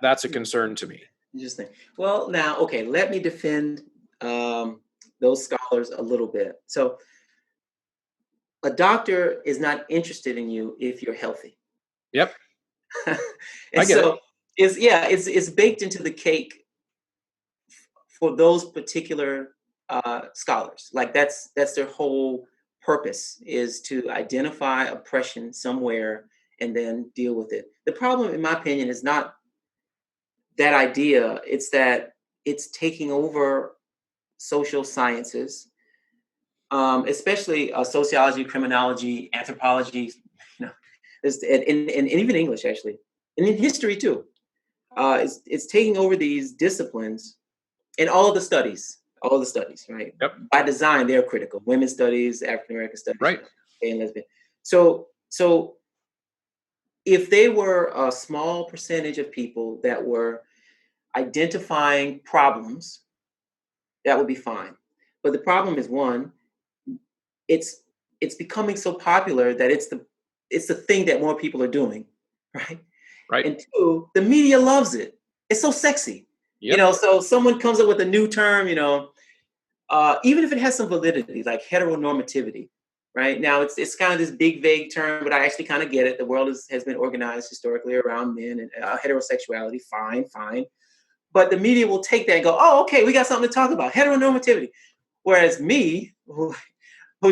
That's a concern to me. Interesting. Well, now, okay, let me defend those scholars a little bit. So, a doctor is not interested in you if you're healthy. Yep, And I get it. so it's baked into the cake for those particular scholars. Like that's their whole purpose, is to identify oppression somewhere and then deal with it. The problem, in my opinion, is not that idea. It's that it's taking over social sciences, especially sociology, criminology, anthropology, you know, and even English, actually, and in history too. It's taking over these disciplines and all the studies, right? Yep. By design, they're critical. Women's studies, African American studies, Right. gay and lesbian. So if they were a small percentage of people that were identifying problems, that would be fine. But the problem is, one, it's becoming so popular that it's the thing that more people are doing, right? Right. And two, the media loves it. It's so sexy. Yep. So someone comes up with a new term, even if it has some validity, like heteronormativity, right? Now it's kind of this big vague term, but I actually kind of get it. The world has been organized historically around men and heterosexuality. Fine. But the media will take that and go, oh, okay, we got something to talk about, heteronormativity. Whereas me, who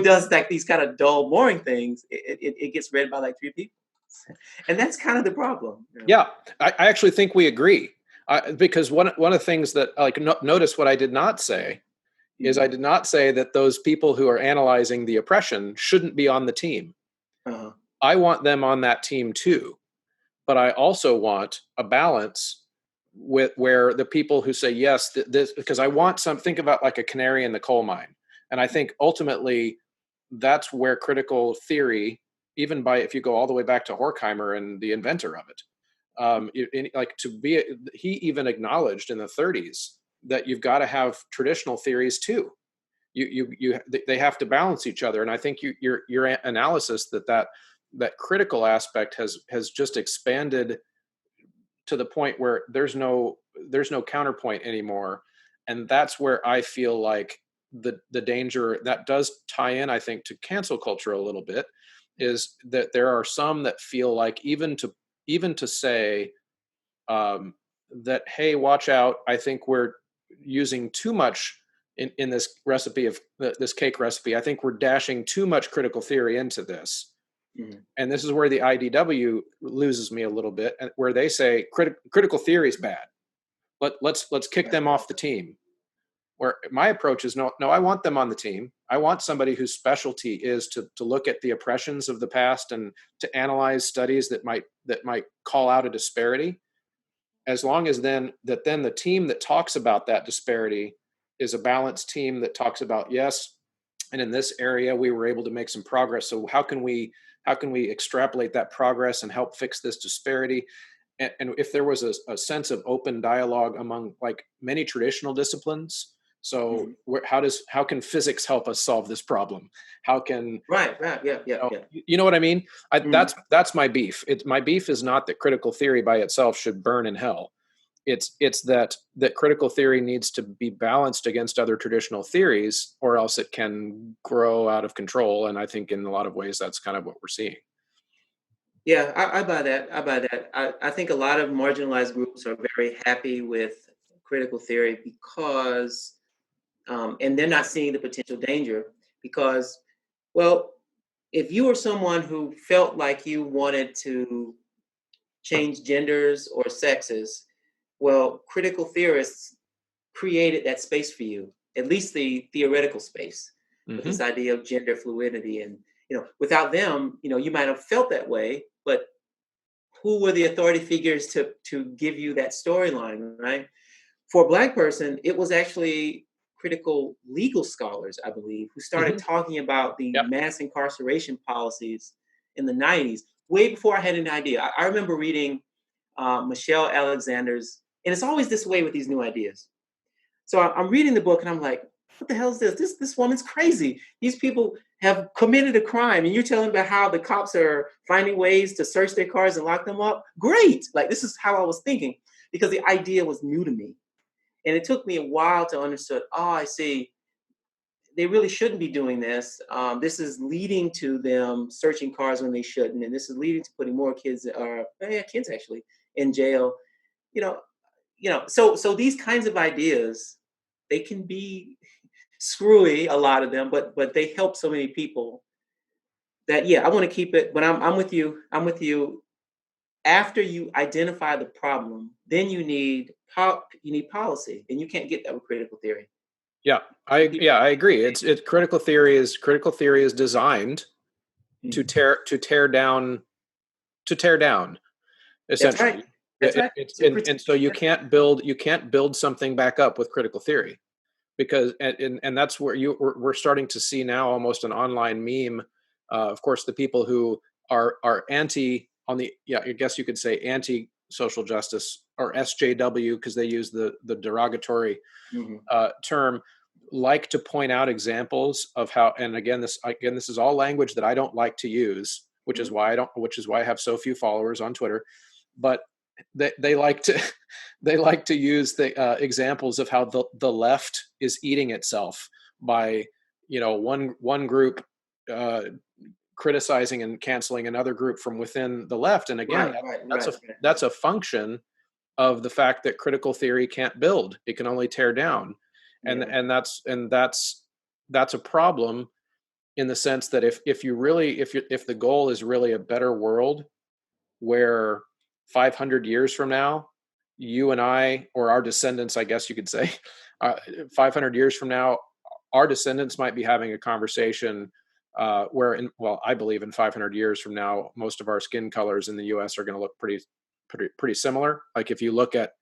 does like these kind of dull, boring things, it gets read by like 3 people. And that's kind of the problem. Yeah, I actually think we agree. Because one of the things that notice what I did not say is I did not say that those people who are analyzing the oppression shouldn't be on the team. Uh-huh. I want them on that team too, but I also want a balance with where the people who say yes, this, because I want think about like a canary in the coal mine, and I think ultimately that's where critical theory, even if you go all the way back to Horkheimer and the inventor of it, he even acknowledged in the 30s that you've got to have traditional theories too. They have to balance each other, and I think your analysis that critical aspect has just expanded to the point where there's no counterpoint anymore, and that's where I feel like the danger that does tie in, I think, to cancel culture a little bit, is that there are some that feel like even to say that, hey, watch out, I think we're using too much in this recipe of this cake recipe. I think we're dashing too much critical theory into this. Mm-hmm. And this is where the IDW loses me a little bit, where they say critical theory is bad. Let's kick them off the team. Where my approach is no, I want them on the team. I want somebody whose specialty is to look at the oppressions of the past and to analyze studies that might call out a disparity. As long as then the team that talks about that disparity is a balanced team that talks about, yes, and in this area we were able to make some progress. So how can we extrapolate that progress and help fix this disparity? And if there was a sense of open dialogue among like many traditional disciplines, so how can physics help us solve this problem? How can yeah. You know what I mean? That's my beef. My beef is not that critical theory by itself should burn in hell. It's that critical theory needs to be balanced against other traditional theories, or else it can grow out of control. And I think in a lot of ways that's kind of what we're seeing. Yeah, I buy that. I think a lot of marginalized groups are very happy with critical theory because, and they're not seeing the potential danger because, well, if you were someone who felt like you wanted to change genders or sexes, well, critical theorists created that space for you, at least the theoretical space, with this idea of gender fluidity. And, without them, you might have felt that way, but who were the authority figures to give you that storyline, right? For a Black person, it was actually critical legal scholars, I believe, who started talking about the mass incarceration policies in the 90s, way before I had an idea. I remember reading Michelle Alexander's, and it's always this way with these new ideas. So I'm reading the book and I'm like, what the hell is this? This woman's crazy. These people have committed a crime, and you're telling about how the cops are finding ways to search their cars and lock them up. Great. Like, this is how I was thinking, because the idea was new to me. And it took me a while to understand, oh, I see. They really shouldn't be doing this. This is leading to them searching cars when they shouldn't. And this is leading to putting more kids, kids actually, in jail. You know, so these kinds of ideas, they can be screwy, a lot of them, but they help so many people that, yeah, I want to keep it. But I'm with you. I'm with you. After you identify the problem, then you need policy, and you can't get that with critical theory. Yeah, I agree. It's critical theory is designed to tear down That's right. essentially. That's right. And so you can't build something back up with critical theory, because and that's where we're starting to see now almost an online meme. Of course, the people who are anti on the, yeah, I guess you could say anti social justice, or SJW, because they use the derogatory term, like to point out examples of how, and again this is all language that I don't like to use, which is why I have so few followers on Twitter, but they like to they like to use the examples of how the left is eating itself by, one group criticizing and canceling another group from within the left. And again, that's a function of the fact that critical theory can't build; it can only tear down. And that's a problem, in the sense that if the goal is really a better world, where 500 years from now, you and I, or our descendants, I guess you could say, 500 years from now, our descendants might be having a conversation I believe in 500 years from now, most of our skin colors in the U.S. are going to look pretty similar. Like, if you look at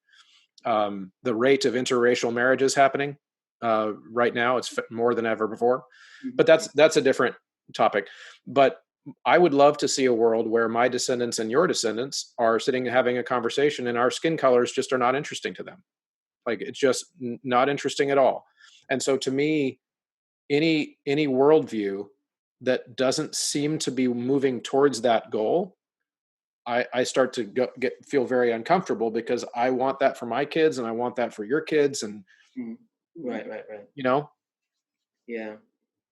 the rate of interracial marriages happening right now, it's more than ever before. But that's a different topic. But I would love to see a world where my descendants and your descendants are sitting and having a conversation, and our skin colors just are not interesting to them. Like, it's just not interesting at all. And so, to me, any worldview that doesn't seem to be moving towards that goal, I start to feel very uncomfortable, because I want that for my kids, and I want that for your kids, and right.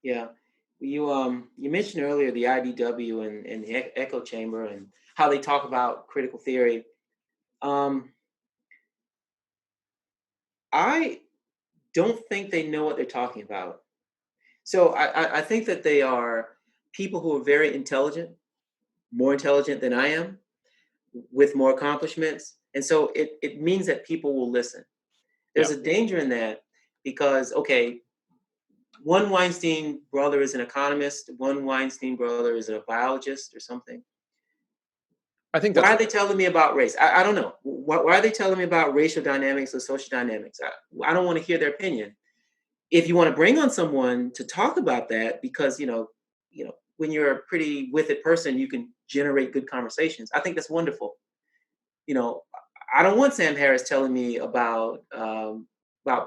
Yeah. You mentioned earlier the IDW and the echo chamber, and how they talk about critical theory. I don't think they know what they're talking about. So I think that they are people who are very intelligent, more intelligent than I am, with more accomplishments. And so it means that people will listen. There's a danger in that, because, okay, one Weinstein brother is an economist, one Weinstein brother is a biologist or something. I think why are they telling me about race? I don't know. Why are they telling me about racial dynamics or social dynamics? I don't want to hear their opinion. If you want to bring on someone to talk about that, because when you're a pretty with it person, you can generate good conversations. I think that's wonderful. I don't want Sam Harris telling me about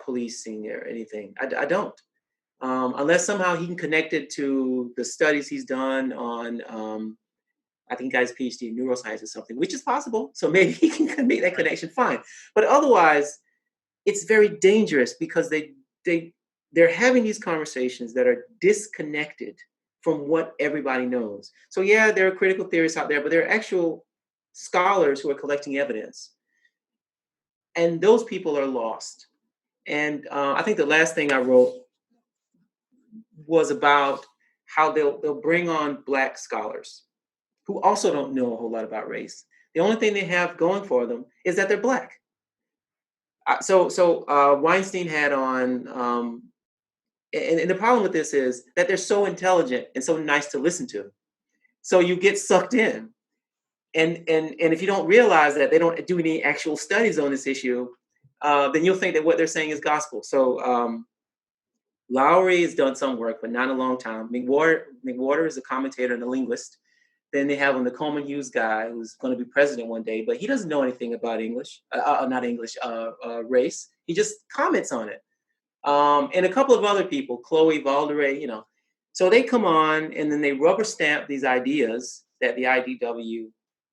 policing or anything. I don't. Unless somehow he can connect it to the studies he's done on, I think he got his PhD in neuroscience or something, which is possible. So maybe he can make that connection, fine. But otherwise, it's very dangerous, because they're having these conversations that are disconnected from what everybody knows. So yeah, there are critical theorists out there, but there are actual scholars who are collecting evidence. And those people are lost. And I think the last thing I wrote was about how they'll bring on Black scholars who also don't know a whole lot about race. The only thing they have going for them is that they're Black. So Weinstein had on, and the problem with this is that they're so intelligent and so nice to listen to. So you get sucked in. And if you don't realize that they don't do any actual studies on this issue, then you'll think that what they're saying is gospel. So Lowry has done some work, but not in a long time. McWhorter is a commentator and a linguist. Then they have on the Coleman Hughes guy, who's going to be president one day, but he doesn't know anything about race. He just comments on it. And a couple of other people, Chloe Valderay, So they come on and then they rubber stamp these ideas that the IDW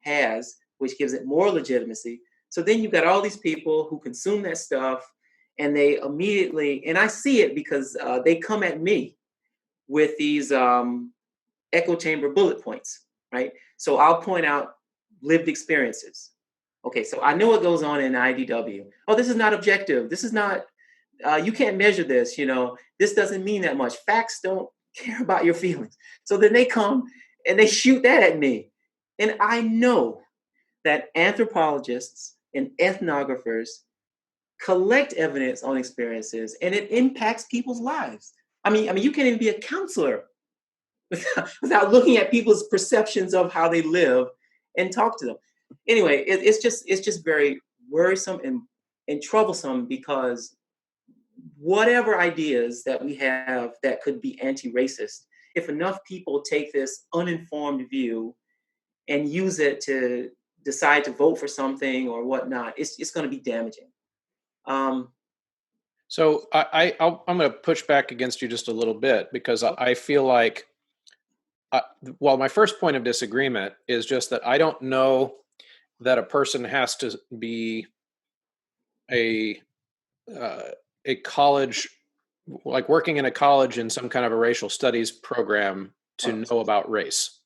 has, which gives it more legitimacy. So then you've got all these people who consume that stuff and they immediately, and I see it because they come at me with these echo chamber bullet points, right? So I'll point out lived experiences. Okay, so I know what goes on in IDW. Oh, this is not objective. This is not, you can't measure this, this doesn't mean that much. Facts don't care about your feelings. So then they come and they shoot that at me. And I know that anthropologists and ethnographers collect evidence on experiences and it impacts people's lives. I mean, you can't even be a counselor without looking at people's perceptions of how they live and talk to them. Anyway, it's just very worrisome and troublesome because whatever ideas that we have that could be anti-racist, if enough people take this uninformed view and use it to decide to vote for something or whatnot, it's going to be damaging. So I'm going to push back against you just a little bit because I feel like, well, my first point of disagreement is just that I don't know that a person has to be a college, like working in a college in some kind of a racial studies program to know about race.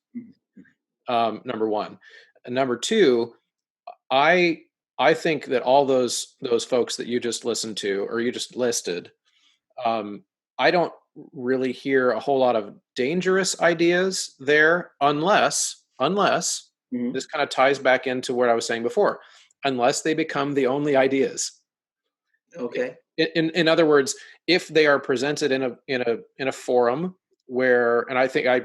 Number one. And number two, I think that all those folks that you just listened to or you just listed, I don't really hear a whole lot of dangerous ideas there unless this kind of ties back into what I was saying before, unless they become the only ideas. Okay. In other words, if they are presented in a forum where, and I think I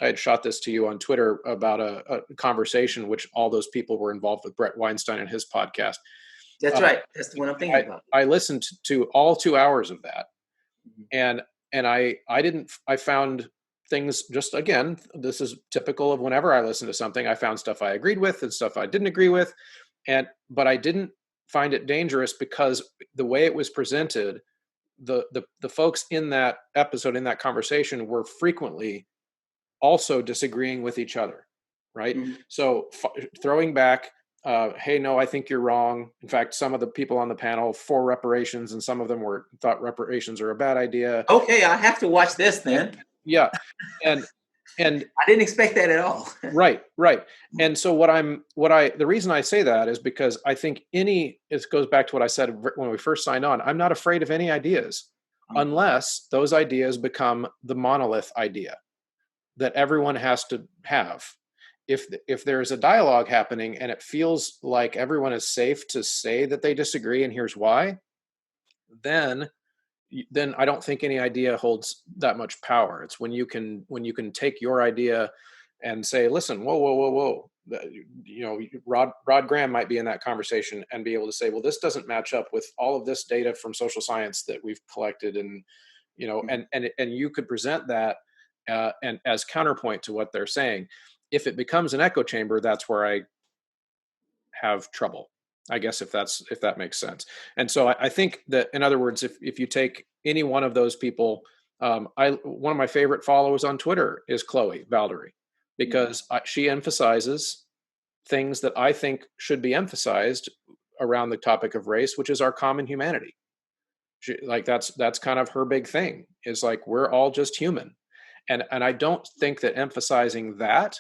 had shot this to you on Twitter about a conversation which all those people were involved with Brett Weinstein and his podcast. That's right. That's the one I'm thinking about. I listened to all 2 hours of that, and I found things, just again, this is typical of whenever I listen to something, I found stuff I agreed with and stuff I didn't agree with, but I didn't find it dangerous because the way it was presented, the folks in that episode, in that conversation, were frequently also disagreeing with each other, right? So throwing back, hey, no, I think you're wrong. In fact, some of the people on the panel for reparations, and some of them thought reparations are a bad idea. Okay, I have to watch this then. Yeah, and I didn't expect that at all. Right. And so the reason I say that is because I think it goes back to what I said when we first signed on. I'm not afraid of any ideas unless those ideas become the monolith idea that everyone has to have. If there's a dialogue happening and it feels like everyone is safe to say that they disagree and here's why, then I don't think any idea holds that much power. It's when you can take your idea and say, listen, whoa. Rod Graham might be in that conversation and be able to say, well, this doesn't match up with all of this data from social science that we've collected. And, and you could present that and as counterpoint to what they're saying. If it becomes an echo chamber, that's where I have trouble, I guess, if that makes sense. And so I think that, in other words, if you take any one of those people, one of my favorite followers on Twitter is Chloe Valdery, because she emphasizes things that I think should be emphasized around the topic of race, which is our common humanity. That's kind of her big thing, is like, we're all just human. And I don't think that emphasizing that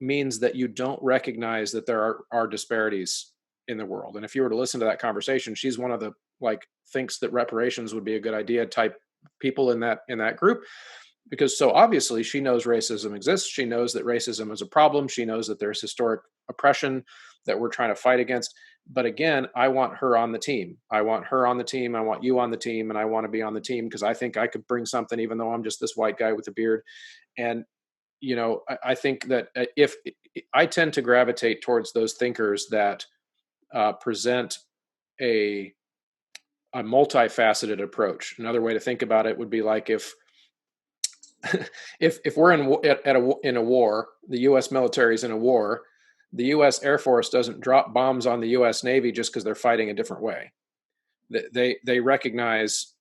means that you don't recognize that there are disparities in the world. And if you were to listen to that conversation, she's one of the thinks that reparations would be a good idea type people in that group, because so obviously she knows racism exists. She knows that racism is a problem. She knows that there's historic oppression that we're trying to fight against. But again, I want her on the team. I want her on the team. I want you on the team, and I want to be on the team because I think I could bring something, even though I'm just this white guy with a beard. And I think that if I tend to gravitate towards those thinkers that present a multifaceted approach. Another way to think about it would be like if we're in a war, the U.S. military is in a war, the U.S. Air Force doesn't drop bombs on the U.S. Navy just because they're fighting a different way. They recognize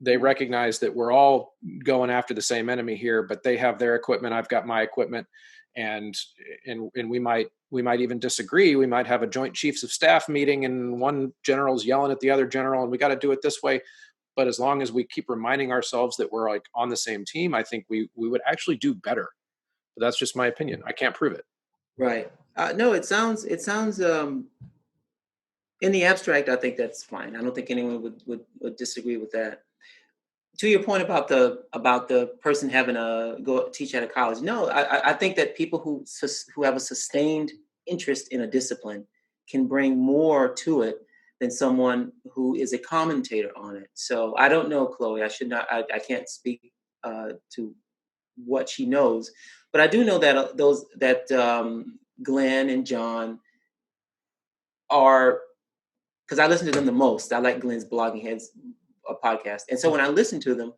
they recognize that we're all going after the same enemy here, but they have their equipment, I've got my equipment, and we might even disagree. We might have a joint chiefs of staff meeting, and one general's yelling at the other general, and we got to do it this way. But as long as we keep reminding ourselves that we're like on the same team, I think we would actually do better. But that's just my opinion. I can't prove it. Right. No, it sounds in the abstract, I think that's fine. I don't think anyone would disagree with that. To your point about the person having a go teach at a college, no, I think that people who have a sustained interest in a discipline can bring more to it than someone who is a commentator on it. So I don't know, Chloe. I can't speak to what she knows, but I do know that Glenn and John are, because I listen to them the most. I like Glenn's Blogging Heads podcast, and so when I listen to them,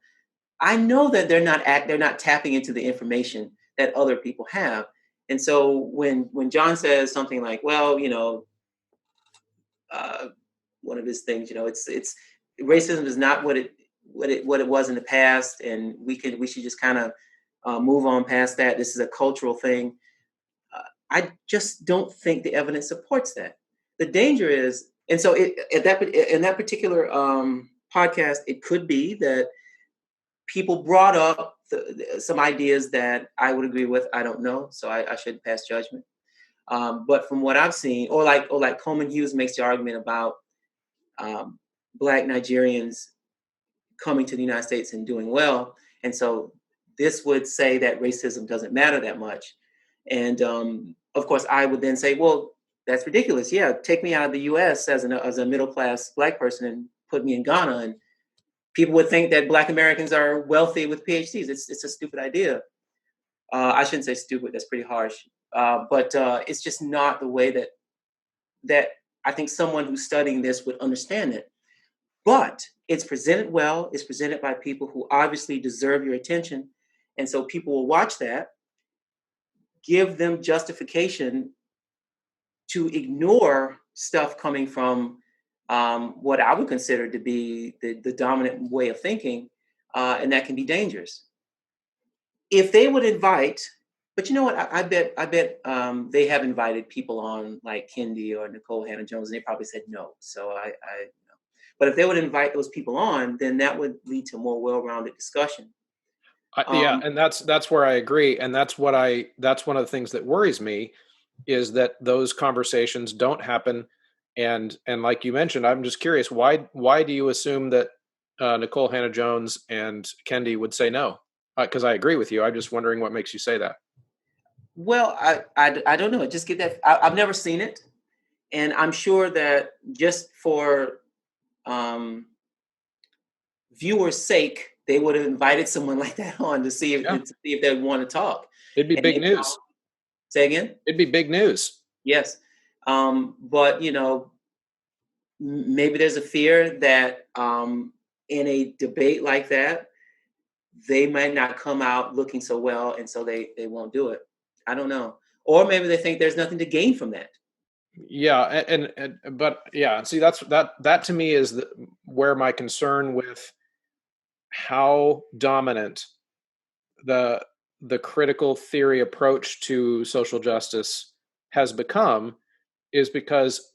I know that they're not tapping into the information that other people have. And so when John says something like, well, one of his things, it's racism is not what it was in the past, and we should just kind of move on past that. This is a cultural thing. I just don't think the evidence supports that. The danger is, and so in that particular podcast, it could be that people brought up some ideas that I would agree with. I don't know, so I shouldn't pass judgment. But from what I've seen, or like Coleman Hughes makes the argument about Black Nigerians coming to the United States and doing well, and so this would say that racism doesn't matter that much. And of course, I would then say, well, that's ridiculous. Yeah, take me out of the U.S. as a middle class Black person and put me in Ghana, and people would think that Black Americans are wealthy with PhDs. It's a stupid idea. I shouldn't say stupid. That's pretty harsh. But it's just not the way that I think someone who's studying this would understand it. But it's presented well. It's presented by people who obviously deserve your attention. And so people will watch that, give them justification to ignore stuff coming from what I would consider to be the dominant way of thinking, and that can be dangerous. If they would invite, but you know what? I bet they have invited people on like Kendi or Nicole Hannah-Jones, and they probably said no. So I but if they would invite those people on, then that would lead to more well-rounded discussion. Yeah, and that's where I agree, and that's one of the things that worries me, is that those conversations don't happen. And like you mentioned, I'm just curious, why do you assume that Nicole Hannah-Jones and Kendi would say no? Because I agree with you. I'm just wondering what makes you say that. Well, I don't know. Just get that. I've never seen it, and I'm sure that just for viewers' sake, they would have invited someone like that on to see if they would want to talk. It'd be big news. Say again? It'd be big news. Yes. But, maybe there's a fear that in a debate like that, they might not come out looking so well, and so they won't do it. I don't know. Or maybe they think there's nothing to gain from that. Yeah, but yeah, see, that to me is where my concern with how dominant the critical theory approach to social justice has become is because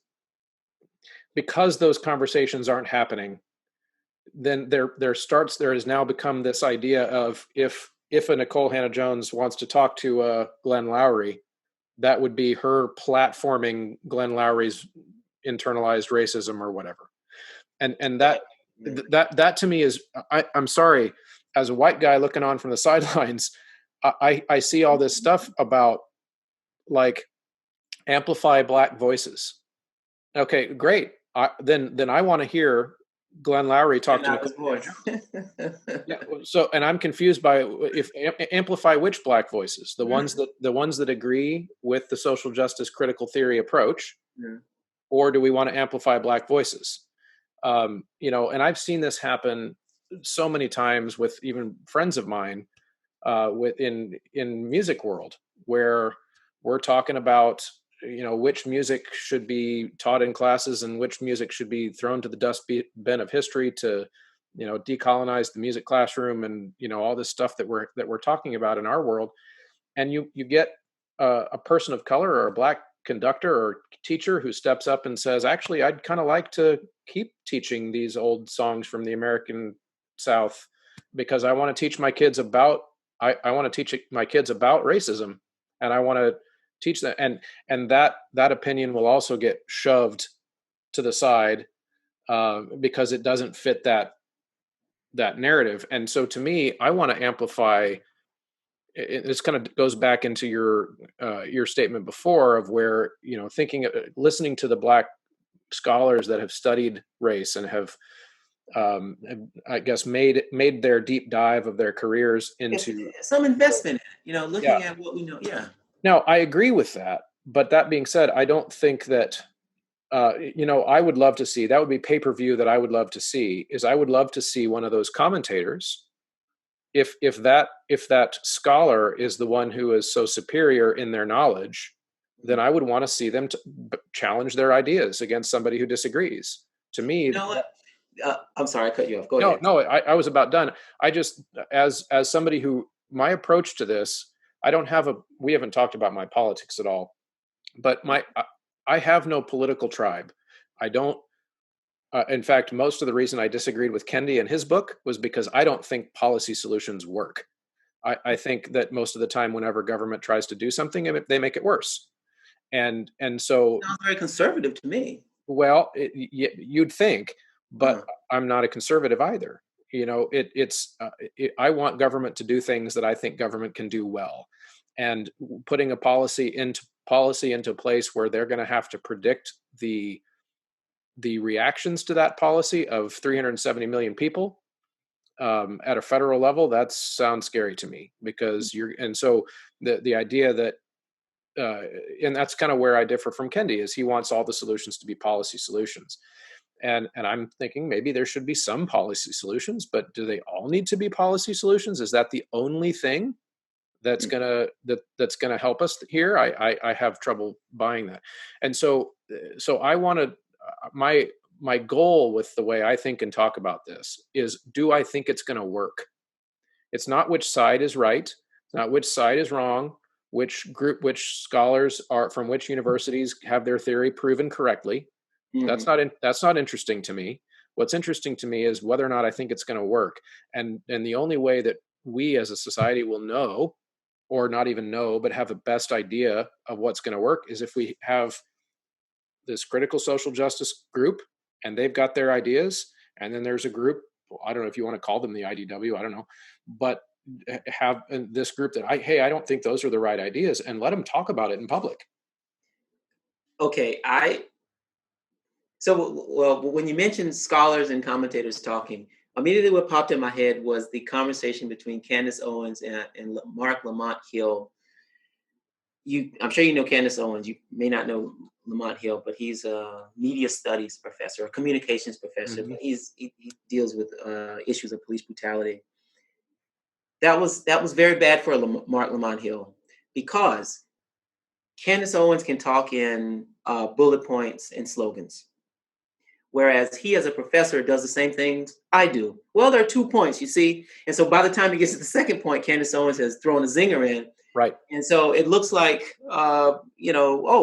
those conversations aren't happening. Then there has now become this idea of if a Nicole Hannah-Jones wants to talk to Glenn Loury, that would be her platforming Glenn Loury's internalized racism or whatever. And that to me is, I'm sorry, as a white guy looking on from the sidelines, I see all this stuff about like amplify Black voices. Okay, great. Then I want to hear Glenn Loury talk to Nicole. Yeah, so, and I'm confused by if amplify which Black voices, the ones that agree with the social justice critical theory approach, or do we want to amplify Black voices? And I've seen this happen so many times with even friends of mine in music world, where we're talking about which music should be taught in classes and which music should be thrown to the dustbin of history to decolonize the music classroom, and all this stuff that we're talking about in our world. And you get a person of color or a black conductor or teacher who steps up and says, actually, I'd kind of like to keep teaching these old songs from the American South, because I want to teach my kids about I want to teach my kids about racism, and I want to teach them. And that opinion will also get shoved to the side, because it doesn't fit that narrative. And so to me, I want to amplify. This kind of goes back into your statement before of where, listening to the black scholars that have studied race and have, I guess, made their deep dive of their careers into some investment in it, looking Yeah. at what we know. Yeah. Now, I agree with that, but that being said, I don't think that, I would love to see, that would be pay-per-view that I would love to see, is I would love to see one of those commentators, if that scholar is the one who is so superior in their knowledge, then I would want to see them challenge their ideas against somebody who disagrees. To me, You know what? I'm sorry, I cut you off. Go no, ahead. no, I was about done. I just, as somebody who, my approach to this, we haven't talked about my politics at all, but I have no political tribe. I don't. In fact, most of the reason I disagreed with Kendi and his book was because I don't think policy solutions work. I think that most of the time, whenever government tries to do something, they make it worse. And so, Sounds very conservative to me. well, you'd think, but Uh, I'm not a conservative either. I want government to do things that I think government can do well, and putting a policy into place where they're going to have to predict the reactions to that policy of 370 million people, at a federal level, that sounds scary to me, because so the idea that, and that's kind of where I differ from Kendi, is he wants all the solutions to be policy solutions. And I'm thinking maybe there should be some policy solutions, but do they all need to be policy solutions? Is that the only thing that's gonna help us here? I have trouble buying that. And so I want to, my goal with the way I think and talk about this is, do I think it's going to work? It's not which side is right. It's not which side is wrong. Which scholars are from which universities have their theory proven correctly. mhm. That's not interesting to me. What's interesting to me is whether or not I think it's going to work. And the only way that we as a society will know, or not even know, but have the best idea of what's going to work, is if we have this critical social justice group, and they've got their ideas, and then there's a group, I don't know if you want to call them the IDW, I don't know, but have this group that I don't think those are the right ideas, and let them talk about it in public. Okay, so well, when you mentioned scholars and commentators talking, immediately what popped in my head was the conversation between Candace Owens and Mark Lamont Hill. I'm sure you know Candace Owens. You may not know Lamont Hill, but he's a media studies professor, a communications professor. Mm-hmm. But he deals with issues of police brutality. That was very bad for Mark Lamont Hill, because Candace Owens can talk in bullet points and slogans, whereas he, as a professor, does the same things I do. Well, there are 2 points, you see, and so by the time he gets to the second point, Candace Owens has thrown a zinger in. Right. And so it looks like, oh,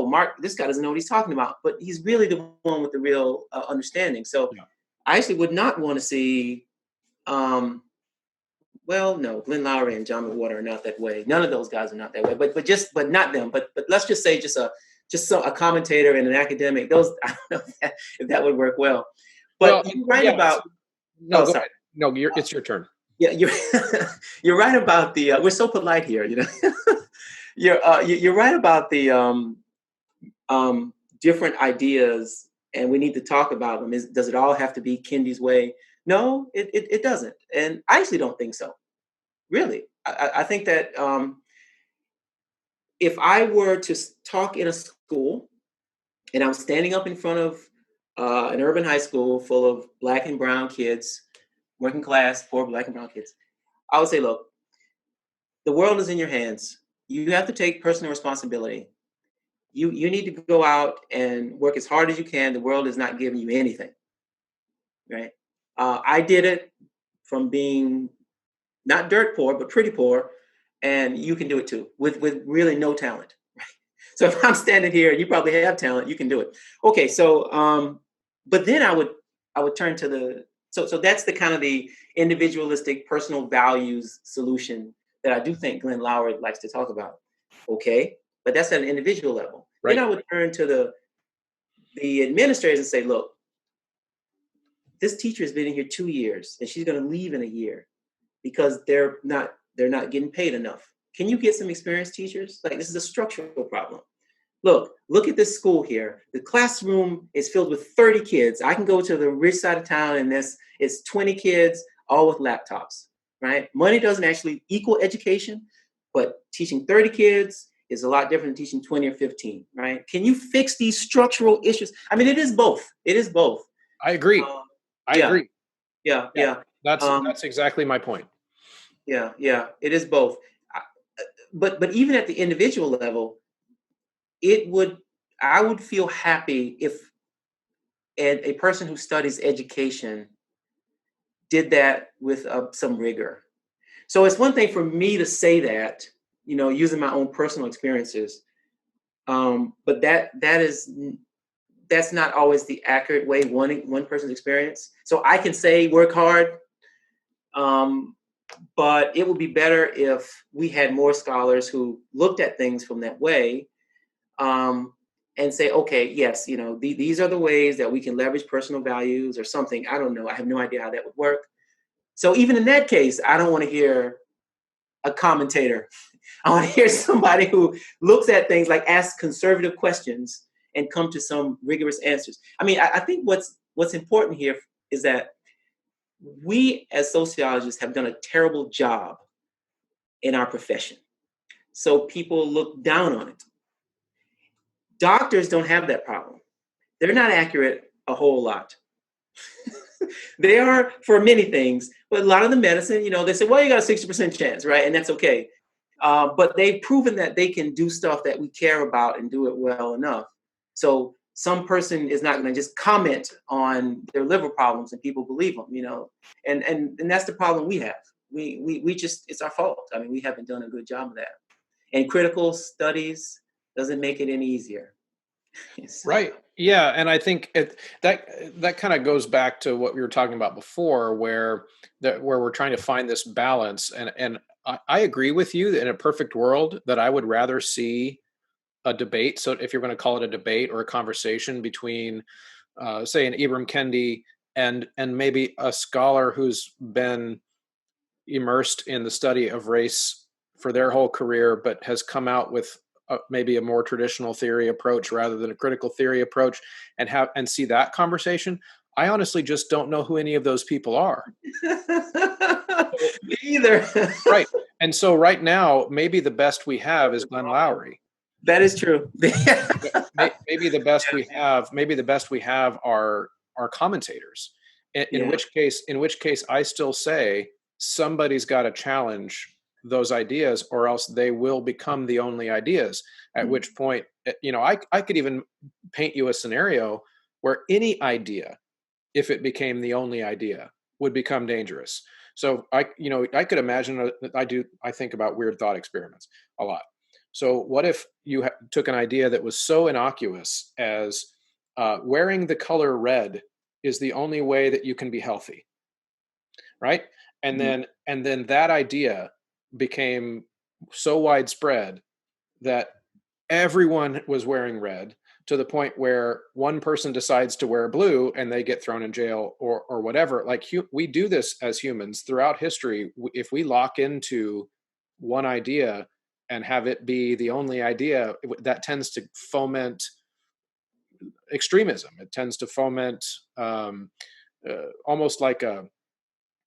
Mark, this guy doesn't know what he's talking about, but he's really the one with the real understanding. So Yeah. I actually would not want to see, well, no, Glenn Lowry and John McWhorter are not that way. None of those guys are not that way, but not them. But let's just say a commentator and an academic. Those, I don't know if that would work well. But you're right about. No, Oh, go sorry. ahead. No, it's your turn. Yeah, you're right about the. We're so polite here, you're right about the different ideas, and we need to talk about them. Does it all have to be Kendi's way? No, it doesn't, and I actually don't think so. Really, I think that if I were to talk in a school, and I'm standing up in front of an urban high school full of Black and brown kids, working class, poor Black and brown kids, I would say, look, the world is in your hands. You have to take personal responsibility. You need to go out and work as hard as you can. The world is not giving you anything, right? I did it from being not dirt poor, but pretty poor, and you can do it too with really no talent. So if I'm standing here, you probably have talent, you can do it. Okay, so but then I would turn to the so that's the kind of the individualistic personal values solution that I do think Glenn Lowry likes to talk about. Okay, but that's at an individual level. Right. Then I would turn to the administrators and say, look, this teacher has been in here 2 years and she's going to leave in a year because they're not getting paid enough. Can you get some experienced teachers? Like, this is a structural problem. Look at this school here. The classroom is filled with 30 kids. I can go to the rich side of town and it's 20 kids, all with laptops, right? Money doesn't actually equal education, but teaching 30 kids is a lot different than teaching 20 or 15, right? Can you fix these structural issues? I mean, it is both. It is both. I agree. I agree. Yeah. That's exactly my point. Yeah. It is both. But even at the individual level, I would feel happy if a person who studies education did that with some rigor. So it's one thing for me to say that, using my own personal experiences, but that's not always the accurate way, one person's experience. So I can say work hard, but it would be better if we had more scholars who looked at things from that way, and say, okay, yes, these are the ways that we can leverage personal values or something. I don't know. I have no idea how that would work. So even in that case, I don't want to hear a commentator. I want to hear somebody who looks at things, like ask conservative questions and come to some rigorous answers. I mean, I think what's important here is that we as sociologists have done a terrible job in our profession. So people look down on it. Doctors don't have that problem. They're not accurate a whole lot. They are for many things, but a lot of the medicine, they say, well, you got a 60% chance, right? And that's okay. But they've proven that they can do stuff that we care about and do it well enough. So some person is not going to just comment on their liver problems and people believe them, and that's the problem we have. We just, it's our fault. I mean, we haven't done a good job of that. And critical studies doesn't make it any easier. Right. Yeah. And I think that kind of goes back to what we were talking about before, where we're trying to find this balance. And I agree with you that in a perfect world that I would rather see a debate. So if you're going to call it a debate or a conversation between, say, an Ibram Kendi and maybe a scholar who's been immersed in the study of race for their whole career, but has come out with maybe a more traditional theory approach rather than a critical theory approach, and see that conversation. I honestly just don't know who any of those people are. Me either. Right. And so right now, maybe the best we have is Glenn Lowry. That is true. Maybe the best we have are commentators. In which case I still say somebody's got to challenge those ideas, or else they will become the only ideas. At which point, I could even paint you a scenario where any idea, if it became the only idea, would become dangerous. So I could imagine, I think about weird thought experiments a lot. So what if you took an idea that was so innocuous as wearing the color red is the only way that you can be healthy, right? And then that idea became so widespread that everyone was wearing red, to the point where one person decides to wear blue and they get thrown in jail or whatever. Like we do this as humans throughout history. If we lock into one idea and have it be the only idea, that tends to foment extremism. It tends to foment almost like a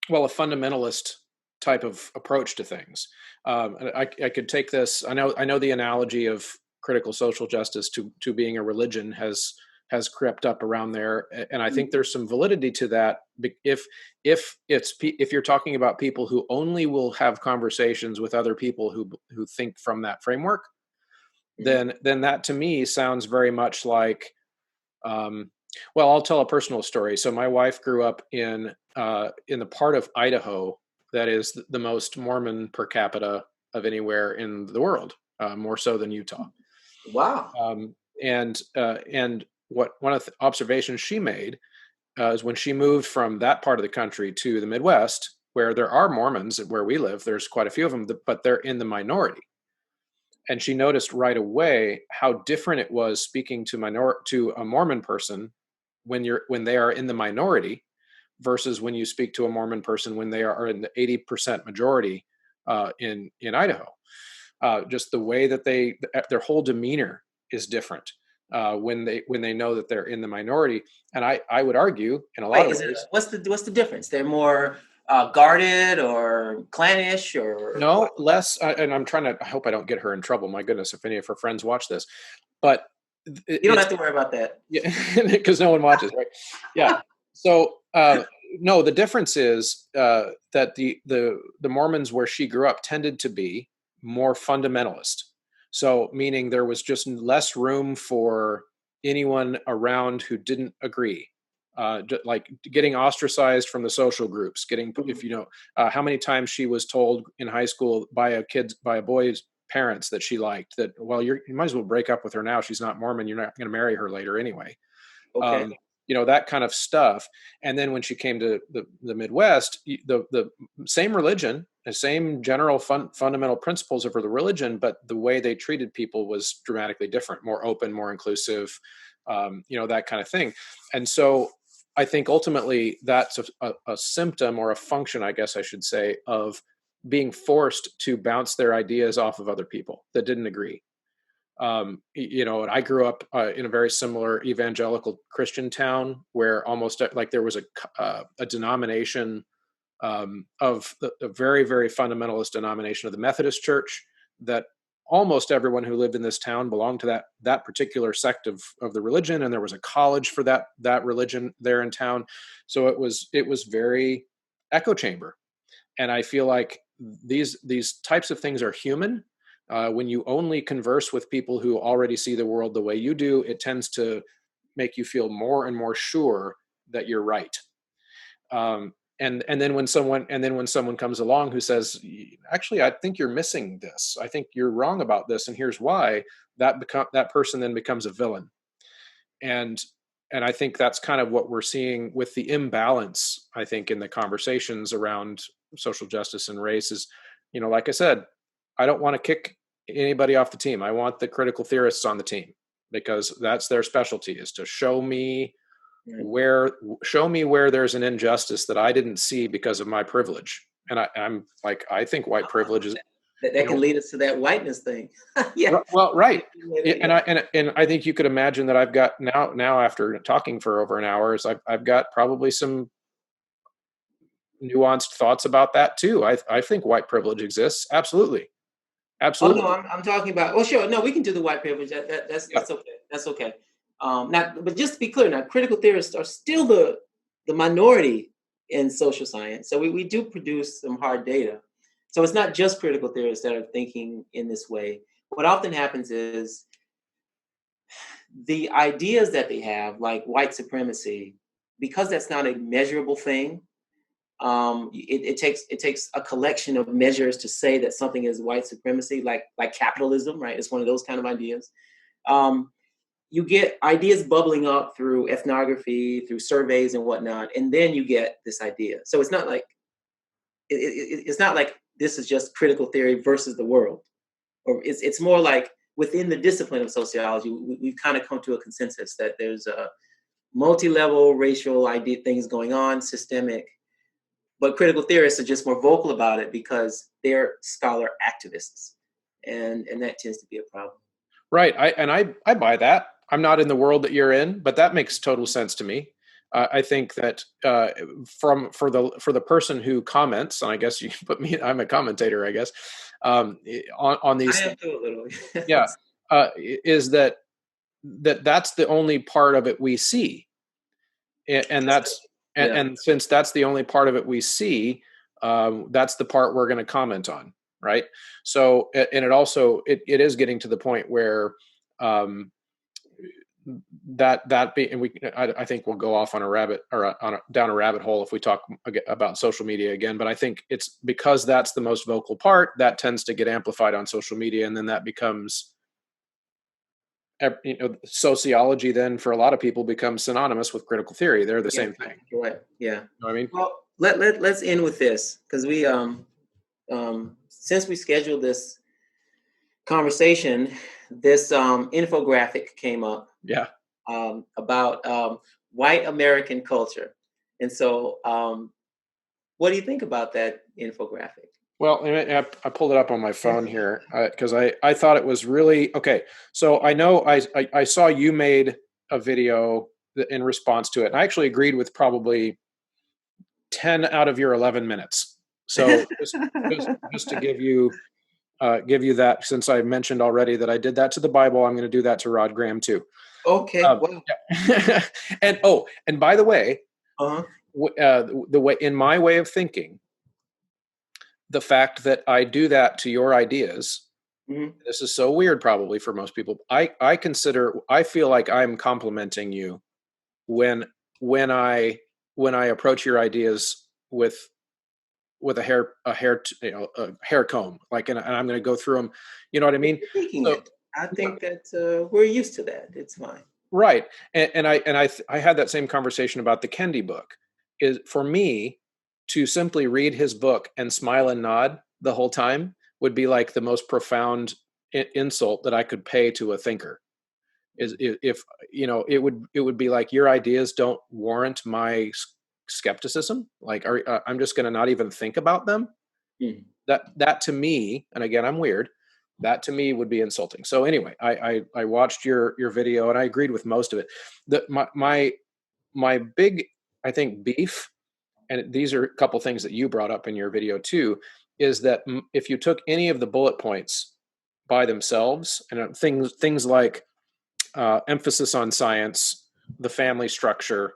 fundamentalist type of approach to things. I could take this. I know the analogy of critical social justice to being a religion has crept up around there, and I think there's some validity to that. If you're talking about people who only will have conversations with other people who think from that framework, then that to me sounds very much like Well, I'll tell a personal story. So my wife grew up in the part of Idaho that is the most Mormon per capita of anywhere in the world, more so than Utah. Wow. Um, and what one of the observations she made is when she moved from that part of the country to the Midwest, where there are Mormons where we live. There's quite a few of them, but they're in the minority. And she noticed right away how different it was speaking to a Mormon person when they are in the minority versus when you speak to a Mormon person when they are in the 80% majority in Idaho. Just the way that their whole demeanor is different when they know that they're in the minority. And I would argue in a lot Wait, of is it ways. what's the difference? They're more guarded or clannish or No, what? less. And I'm trying to. I hope I don't get her in trouble. My goodness, if any of her friends watch this, but You don't it's have to worry about that. yeah, because no one watches, right? Yeah. So no, the difference is that the Mormons where she grew up tended to be more fundamentalist. So meaning there was just less room for anyone around who didn't agree. Like getting ostracized from the social groups, getting if Mhm. you know how many times she was told in high school by a boy's parents that she liked that, well, you might as well break up with her now, she's not Mormon, you're not going to marry her later anyway. Okay. um, that kind of stuff. And then when she came to the Midwest, the same religion, the same general fundamental principles of the religion, but the way they treated people was dramatically different, more open, more inclusive, that kind of thing. And so I think ultimately that's a symptom or a function, I guess I should say, of being forced to bounce their ideas off of other people that didn't agree. And I grew up in a very similar evangelical Christian town where almost like there was a denomination of a very, very fundamentalist denomination of the Methodist Church that almost everyone who lived in this town belonged to that particular sect of the religion, and there was a college for that religion there in town. So it was very echo chamber. And I feel like these types of things are human. When you only converse with people who already see the world the way you do, it tends to make you feel more and more sure that you're right. And then when someone comes along who says, actually, I think you're missing this, I think you're wrong about this, and here's why, that person then becomes a villain. And and I think that's kind of what we're seeing with the imbalance, I think, in the conversations around social justice and race is, like I said, I don't want to kick anybody off the team. I want the critical theorists on the team because that's their specialty, is to Right. show me where there's an injustice that I didn't see because of my privilege. And I'm like, I think white privilege is, That you can know, lead us to that whiteness thing. Yeah. Well, right. And Yeah. I think you could imagine that I've got now after talking for over an hour, is I've got probably some nuanced thoughts about that too. I think white privilege exists. Absolutely. Oh no, Absolutely. I'm talking about. Well, sure. No, we can do the white privilege. Yeah. That's okay. That's okay. Now, but just to be clear, now critical theorists are still the minority in social science. So we do produce some hard data. So it's not just critical theorists that are thinking in this way. What often happens is the ideas that they have, like white supremacy, because that's not a measurable thing. It takes a collection of measures to say that something is white supremacy, like capitalism, right? It's one of those kind of ideas. Um, you get ideas bubbling up through ethnography, through surveys and whatnot, and then you get this idea. So it's not like this is just critical theory versus the world, or it's more like within the discipline of sociology, we've kind of come to a consensus that there's a multi-level racial idea things going on, systemic. But critical theorists are just more vocal about it because they're scholar activists, and that tends to be a problem. Right. I buy that. I'm not in the world that you're in, but that makes total sense to me. I think that for the person who comments, and I guess you put me, I'm a commentator, I guess, on I these am things. too a little. Yeah. Is that's the only part of it we see. And That's good. that's Yeah. and since that's the only part of it we see, that's the part we're going to comment on, right? So, and it also it is getting to the point where um, that be, and I think we'll go off on a down a rabbit hole if we talk about social media again. But I think it's because that's the most vocal part that tends to get amplified on social media, and then that becomes, sociology. Then for a lot of people becomes synonymous with critical theory. They're the same thing. Right. Yeah. You know what I mean? Well, let's end with this, because we since we scheduled this conversation, this infographic came up. Yeah. About white American culture. And so what do you think about that infographic? Well, I pulled it up on my phone here because I thought it was really okay. So I know I saw you made a video in response to it. And I actually agreed with probably 10 out of your 11 minutes. So just to give you that, since I mentioned already that I did that to the Bible, I'm going to do that to Rod Graham too. Okay. Wow. Yeah. and by the way, the way, in my way of thinking, the fact that I do that to your ideas, this is so weird probably for most people. I feel like I'm complimenting you when I approach your ideas with a hair comb, like, and I'm going to go through them. You know what I mean? I think that we're used to that. It's fine. Right. And I had that same conversation about the Kendi book. Is for me to simply read his book and smile and nod the whole time would be like the most profound insult that I could pay to a thinker. Is if it would be like, your ideas don't warrant my skepticism. Like, I'm just going to not even think about them. That to me, and again, I'm weird, that to me would be insulting. So anyway, I watched your video and I agreed with most of it. My big, I think, beef, and these are a couple things that you brought up in your video too, is that if you took any of the bullet points by themselves, and things like emphasis on science, the family structure,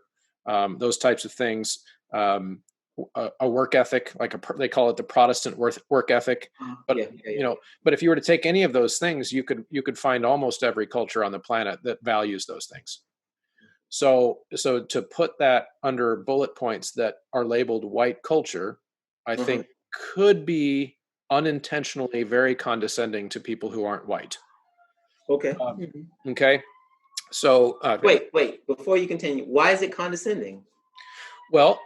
those types of things, a work ethic, like they call it the Protestant work ethic. But but if you were to take any of those things, you could find almost every culture on the planet that values those things. So to put that under bullet points that are labeled white culture, I think could be unintentionally very condescending to people who aren't white. Okay. Okay. So wait, before you continue, why is it condescending? Well,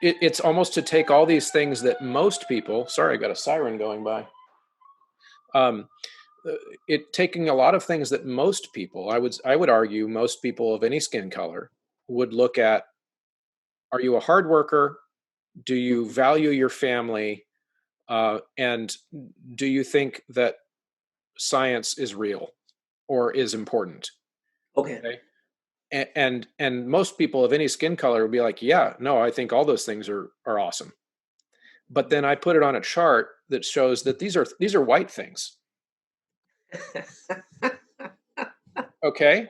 it's almost to take all these things that most people, sorry, I got a siren going by. Taking a lot of things that most people, I would argue most people of any skin color would look at. Are you a hard worker? Do you value your family? And do you think that science is real or is important? Okay. And most people of any skin color would be like, yeah, no, I think all those things are awesome. But then I put it on a chart that shows that these are white things. Okay.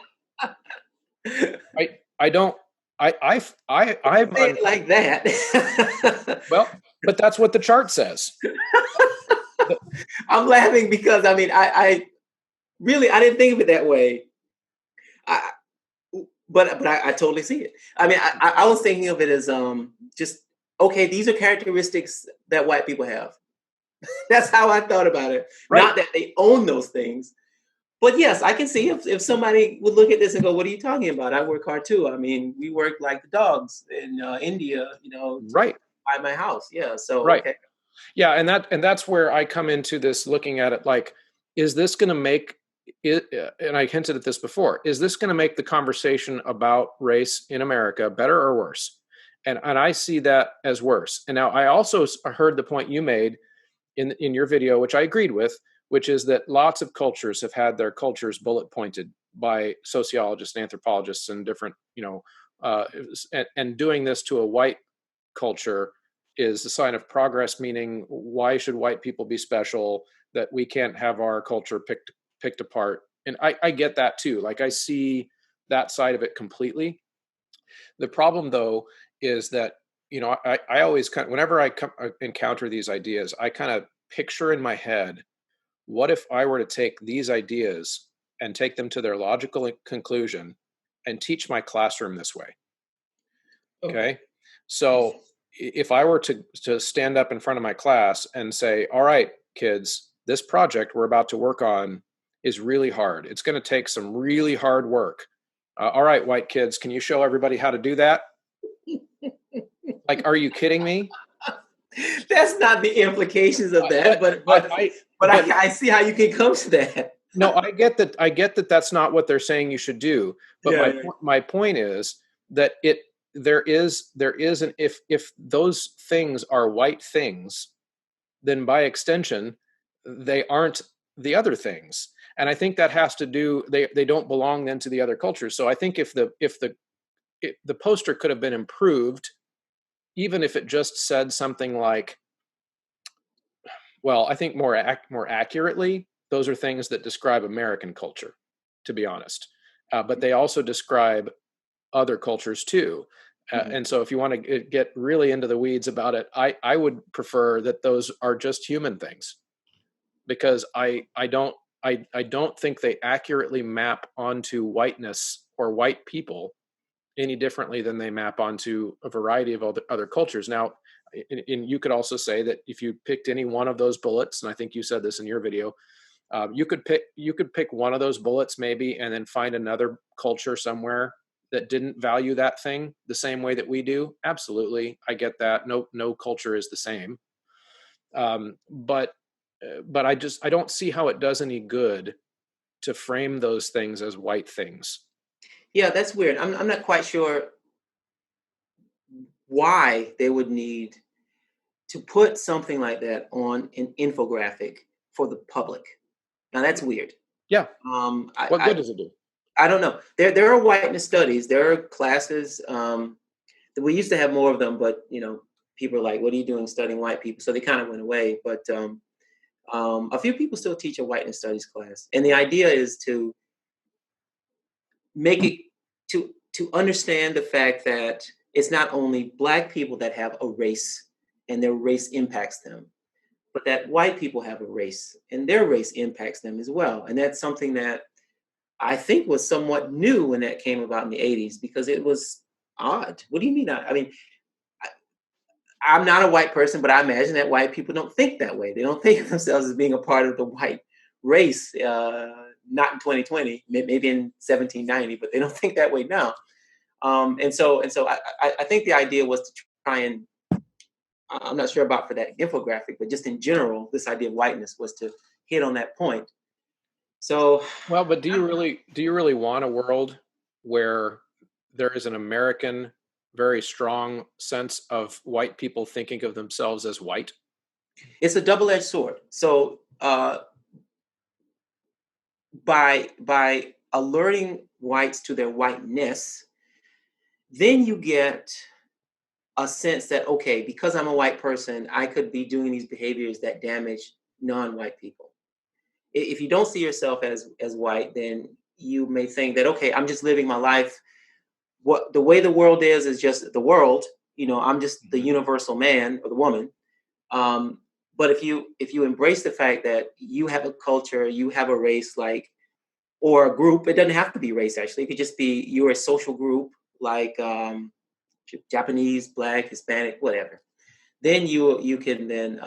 I don't. I've say it like that. Well, but that's what the chart says. I'm laughing because I really didn't think of it that way. But I totally see it. I was thinking of it as just, okay, these are characteristics that white people have. That's how I thought about it. Right. Not that they own those things. But yes, I can see if somebody would look at this and go, what are you talking about? I work hard too. We work like the dogs in India, right, by my house. Yeah. So right. Okay. Yeah, and that's where I come into this, looking at it like, is this going to make it, and I hinted at this before, is this going to make the conversation about race in America better or worse? And I see that as worse. And now I also heard the point you made in your video, which I agreed with, which is that lots of cultures have had their cultures bullet pointed by sociologists and anthropologists and different, and doing this to a white culture is a sign of progress, meaning why should white people be special, that we can't have our culture picked apart. And I get that too. Like, I see that side of it completely. The problem though is that, I always whenever I encounter these ideas, I kind of picture in my head, what if I were to take these ideas and take them to their logical conclusion and teach my classroom this way. Okay. So if I were to stand up in front of my class and say, all right, kids, this project we're about to work on is really hard. It's going to take some really hard work. All right, white kids, can you show everybody how to do that? Like, are you kidding me? That's not the implications of that, but I see how you can come to that. No, I get that. I get that that's not what they're saying you should do. But my point is that there is an if those things are white things, then by extension, they aren't the other things. And I think that has to do, they don't belong then to the other cultures. So I think if the poster could have been improved, even if it just said something like, well, I think more accurately, those are things that describe American culture, to be honest. But they also describe other cultures too. And so if you want to get really into the weeds about it, I would prefer that those are just human things, because I don't think they accurately map onto whiteness or white people any differently than they map onto a variety of other cultures. Now, and you could also say that if you picked any one of those bullets, and I think you said this in your video, you could pick one of those bullets maybe, and then find another culture somewhere that didn't value that thing the same way that we do. Absolutely, I get that. No culture is the same. But I don't see how it does any good to frame those things as white things. Yeah, that's weird. I'm not quite sure why they would need to put something like that on an infographic for the public. Now that's weird. Yeah. What good I does it do? I don't know. There are whiteness studies. There are classes. We used to have more of them, but people are like, "What are you doing studying white people?" So they kind of went away. But a few people still teach a whiteness studies class, and the idea is to make it to understand the fact that it's not only Black people that have a race and their race impacts them, but that white people have a race and their race impacts them as well. And that's something that I think was somewhat new when that came about in the 80s, because it was odd. What do you mean? I mean, I'm not a white person, but I imagine that white people don't think that way. They don't think of themselves as being a part of the white race. Not in 2020, maybe in 1790, but they don't think that way now. And so I think the idea was to try and, I'm not sure about for that infographic, but just in general, this idea of whiteness was to hit on that point. So, well, but do you really want a world where there is an American, very strong sense of white people thinking of themselves as white? it's a double-edged sword. So by alerting whites to their whiteness, then you get a sense that, okay, because I'm a white person, I could be doing these behaviors that damage non-white people. If you don't see yourself as white, then you may think that, okay, I'm just living my life. What the way the world is just the world. I'm just the universal man or the woman. But if you embrace the fact that you have a culture, you have a race, like, or a group, it doesn't have to be race. Actually, it could just be you're a social group, like Japanese, Black, Hispanic, whatever. Then you can then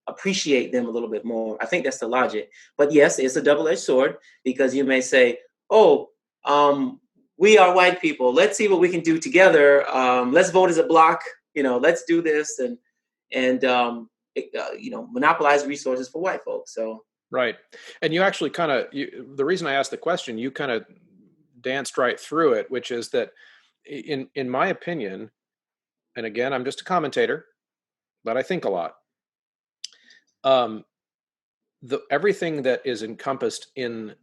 appreciate them a little bit more. I think that's the logic. But yes, it's a double-edged sword, because you may say, "Oh, we are white people. Let's see what we can do together. Let's vote as a block. Let's do this and monopolize resources for white folks." So right, and you actually the reason I asked the question, you kind of danced right through it, which is that in my opinion, and again, I'm just a commentator, but I think a lot. Everything that is encompassed in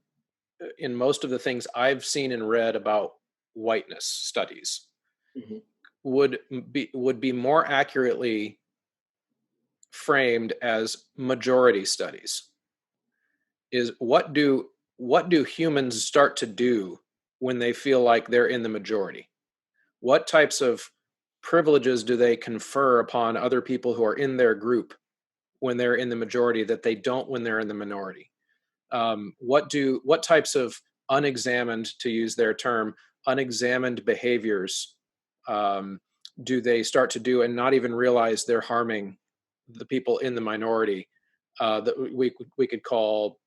most of the things I've seen and read about whiteness studies mhm. would be more accurately framed as majority studies. Is what do humans start to do when they feel like they're in the majority? What types of privileges do they confer upon other people who are in their group when they're in the majority that they don't when they're in the minority? What types of unexamined, to use their term, unexamined behaviors do they start to do and not even realize they're harming the people in the minority that we could call,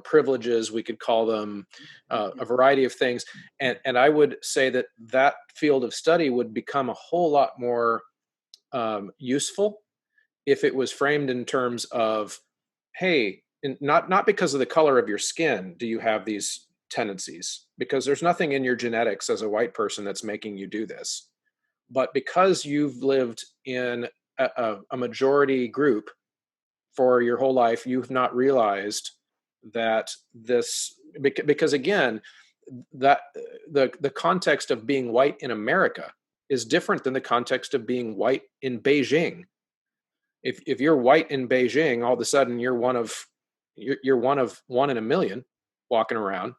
privileges. We could call them a variety of things. And I would say that that field of study would become a whole lot more useful if it was framed in terms of, hey, not because of the color of your skin do you have these tendencies, because there's nothing in your genetics as a white person that's making you do this, but because you've lived in a majority group for your whole life, you've not realized that this, because again, that the context of being white in America is different than the context of being white in Beijing. If you're white in Beijing, all of a sudden you're one of one in a million walking around,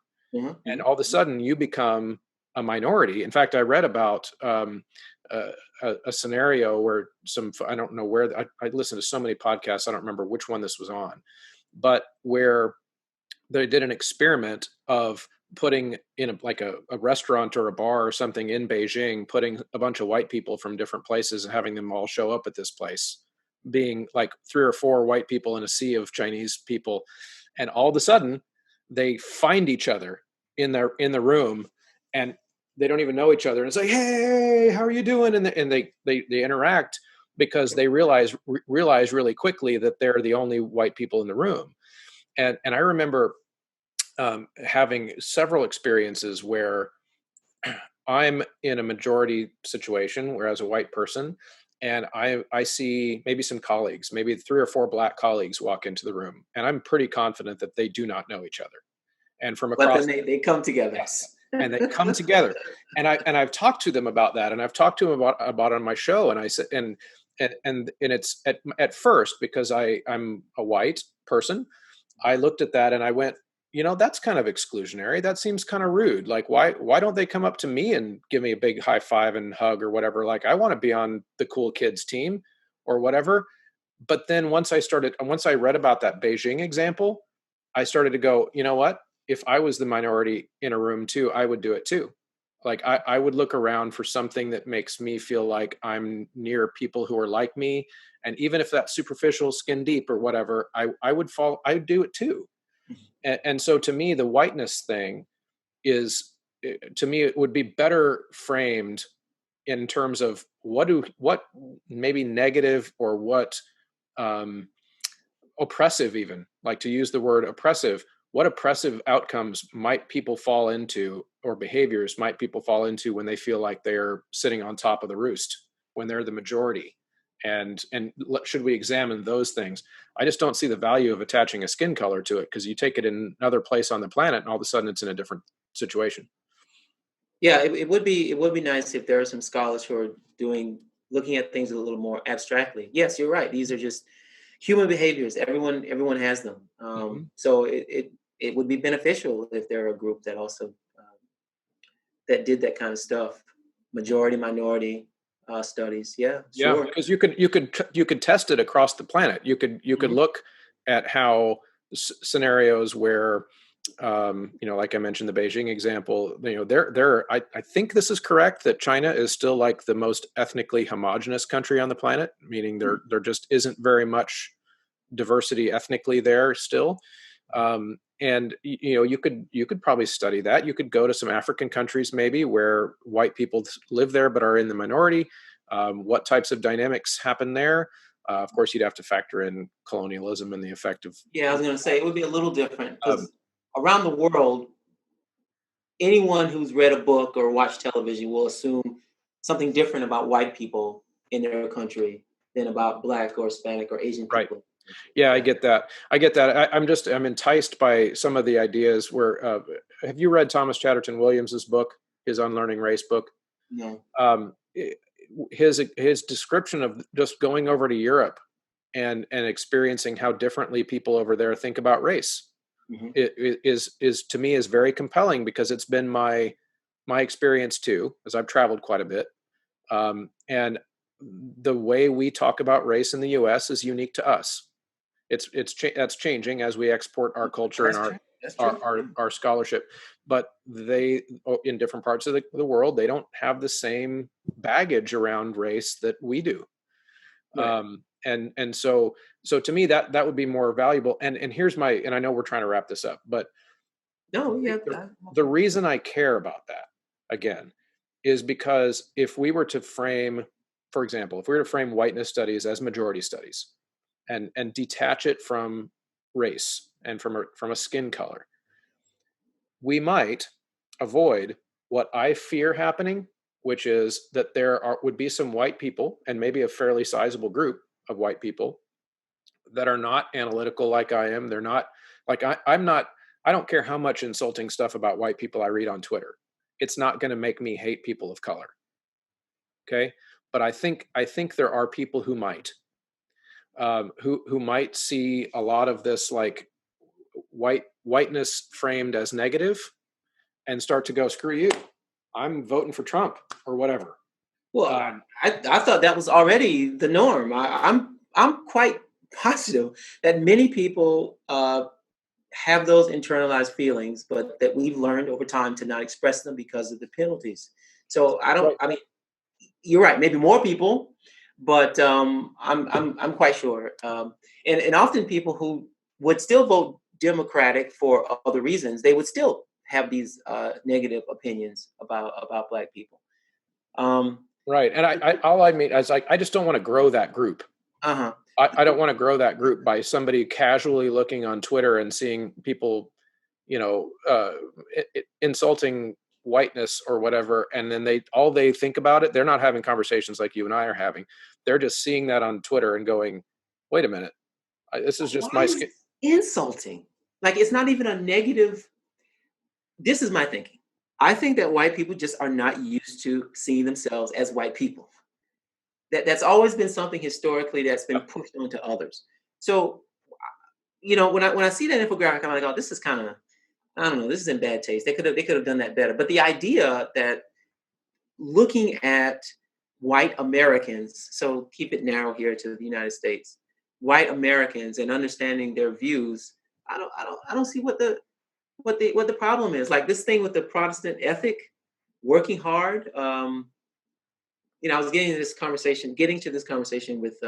and all of a sudden you become a minority. In fact, I read about a scenario where I don't know where, I listened to so many podcasts, I don't remember which one this was on, but where they did an experiment of putting in a restaurant or a bar or something in Beijing, putting a bunch of white people from different places and having them all show up at this place, being like 3 or 4 white people in a sea of Chinese people. And all of a sudden they find each other in the room, and they don't even know each other. And it's like, hey, how are you doing? And they interact because they realize really quickly that they're the only white people in the room. And I remember having several experiences where I'm in a majority situation, where as a white person, and I see maybe some colleagues, maybe 3 or 4 black colleagues walk into the room, and I'm pretty confident that they do not know each other. And from across, but then they come together. Yes, and they come together. And I've talked to them about that, and I've talked to them about on my show. And I said, and it's at first, because I'm a white person, I looked at that and I went, that's kind of exclusionary. That seems kind of rude. Like, why don't they come up to me and give me a big high five and hug or whatever? Like, I want to be on the cool kids team or whatever. But then once I read about that Beijing example, I started to go, you know what? If I was the minority in a room too, I would do it too. Like, I would look around for something that makes me feel like I'm near people who are like me. And even if that's superficial, skin deep or whatever, I'd do it too. And so to me, the whiteness thing is, to me, it would be better framed in terms of what maybe negative or what oppressive, even, like, to use the word oppressive, what oppressive outcomes might people fall into, or behaviors might people fall into when they feel like they're sitting on top of the roost, when they're the majority. And should we examine those things? I just don't see the value of attaching a skin color to it, because you take it in another place on the planet and all of a sudden it's in a different situation. Yeah, it would be nice if there are some scholars who are looking at things a little more abstractly. Yes, you're right. These are just human behaviors. Everyone has them. So it would be beneficial if there are a group that also that did that kind of stuff. Majority, minority studies. Yeah, Yeah, sure. because you could test it across the planet. You could look at how scenarios where, like I mentioned, the Beijing example, I think this is correct, that China is still like the most ethnically homogenous country on the planet, meaning there just isn't very much diversity ethnically there still. And you could probably study that. You could go to some African countries maybe where white people live there but are in the minority. What types of dynamics happen there? Of course, you'd have to factor in colonialism and the effect of. Yeah, I was going to say it would be a little different, because around the world, anyone who's read a book or watched television will assume something different about white people in their country than about Black or Hispanic or Asian Right. people. Yeah, I get that. I'm enticed by some of the ideas where, have you read Thomas Chatterton Williams's book, his Unlearning Race book? No. His description of just going over to Europe and experiencing how differently people over there think about race, is to me is very compelling, because it's been my experience too, as I've traveled quite a bit. And the way we talk about race in the U.S. is unique to us. That's changing as we export our culture and That's true. our scholarship, but they, in different parts of the world, they don't have the same baggage around race that we do. Right. And so to me, that would be more valuable. And here's and I know we're trying to wrap this up, but No, yeah. the reason I care about that, again, is because if we were to frame, for example, if we were to frame whiteness studies as majority studies and detach it from race and from a skin color, we might avoid what I fear happening, which is that would be some white people, and maybe a fairly sizable group of white people, that are not analytical like I am. They're not like I'm not. I don't care how much insulting stuff about white people I read on Twitter. It's not going to make me hate people of color. Okay, but I think there are people who might, who might see a lot of this like whiteness framed as negative, and start to go, screw you, I'm voting for Trump or whatever. Well, I thought that was already the norm. I'm quite positive that many people have those internalized feelings, but that we've learned over time to not express them because of the penalties. So I don't. Right. I mean, you're right. Maybe more people, but I'm quite sure. And often people who would still vote Democratic for other reasons, they would still have these negative opinions about Black people. Right. And all I mean is, like, I just don't want to grow that group. Uh-huh. I don't want to grow that group by somebody casually looking on Twitter and seeing people, insulting whiteness or whatever. And then all they think about it, they're not having conversations like you and I are having. They're just seeing that on Twitter and going, wait a minute, this is just Why my is skin. insulting? Like, it's not even a negative. This is my thinking. I think that white people just are not used to seeing themselves as white people. That's always been something historically that's been pushed onto others. So, when I see that infographic, I'm like, oh, this is kind of, I don't know, this is in bad taste. They could have done that better. But the idea that looking at white Americans, so keep it narrow here to the United States, white Americans, and understanding their views, I don't see what the problem is. Like this thing with the Protestant ethic, working hard. I was getting to this conversation with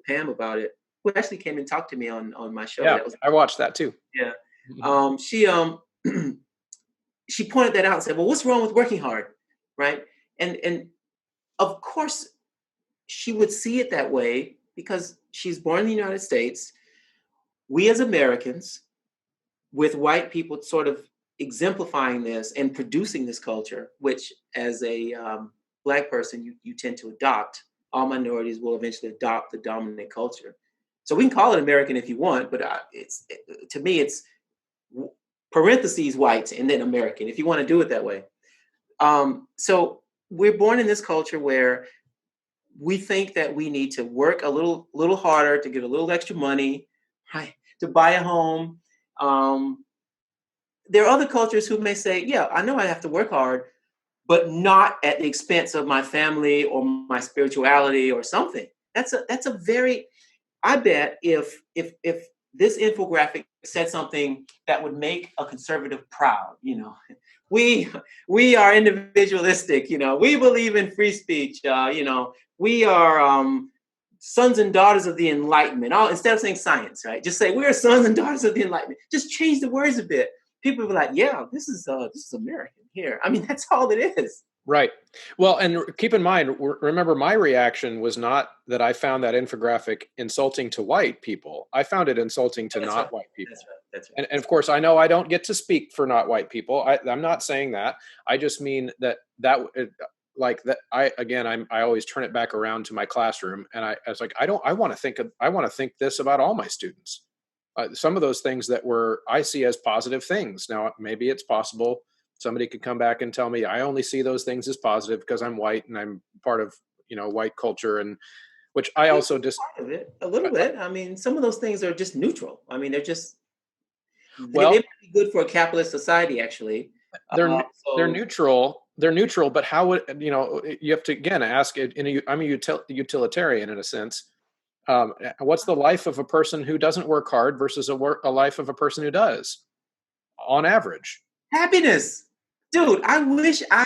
Pam about it, who actually came and talked to me on my show. Yeah, I watched that too. Yeah. She she pointed that out and said, well, what's wrong with working hard? Right. And of course she would see it that way because she's born in the United States. We as Americans, with white people sort of exemplifying this and producing this culture, which as a Black person, you tend to adopt. All minorities will eventually adopt the dominant culture. So we can call it American if you want, but to me, it's parentheses white and then American, if you want to do it that way. So we're born in this culture where we think that we need to work a little harder to get a little extra money, right, to buy a home. There are other cultures who may say, yeah, I know I have to work hard, but not at the expense of my family or my spirituality or something. That's a very, I bet if this infographic said something that would make a conservative proud, we are individualistic, we believe in free speech, we are sons and daughters of the Enlightenment. Instead of saying science, right? Just say we're sons and daughters of the Enlightenment. Just change the words a bit. People will be like, yeah, this is American here. I mean, that's all it is. Right. Well, and keep in mind, remember, my reaction was not that I found that infographic insulting to white people. I found it insulting to not white people. That's right. And of course, I know I don't get to speak for not white people. I'm not saying that. I just mean that I always turn it back around to my classroom, and I was like, I want to think this about all my students. Some of those things that I see as positive things. Now, maybe it's possible somebody could come back and tell me I only see those things as positive because I'm white and I'm part of, white culture, and which I also just part of it a little bit. I mean, some of those things are just neutral. I mean, they're just, well, they might be good for a capitalist society, actually. They're neutral. They're neutral, but how would, you have to, again, ask it. I'm a utilitarian in a sense. What's the life of a person who doesn't work hard versus a life of a person who does? on average. Happiness. Dude, I wish I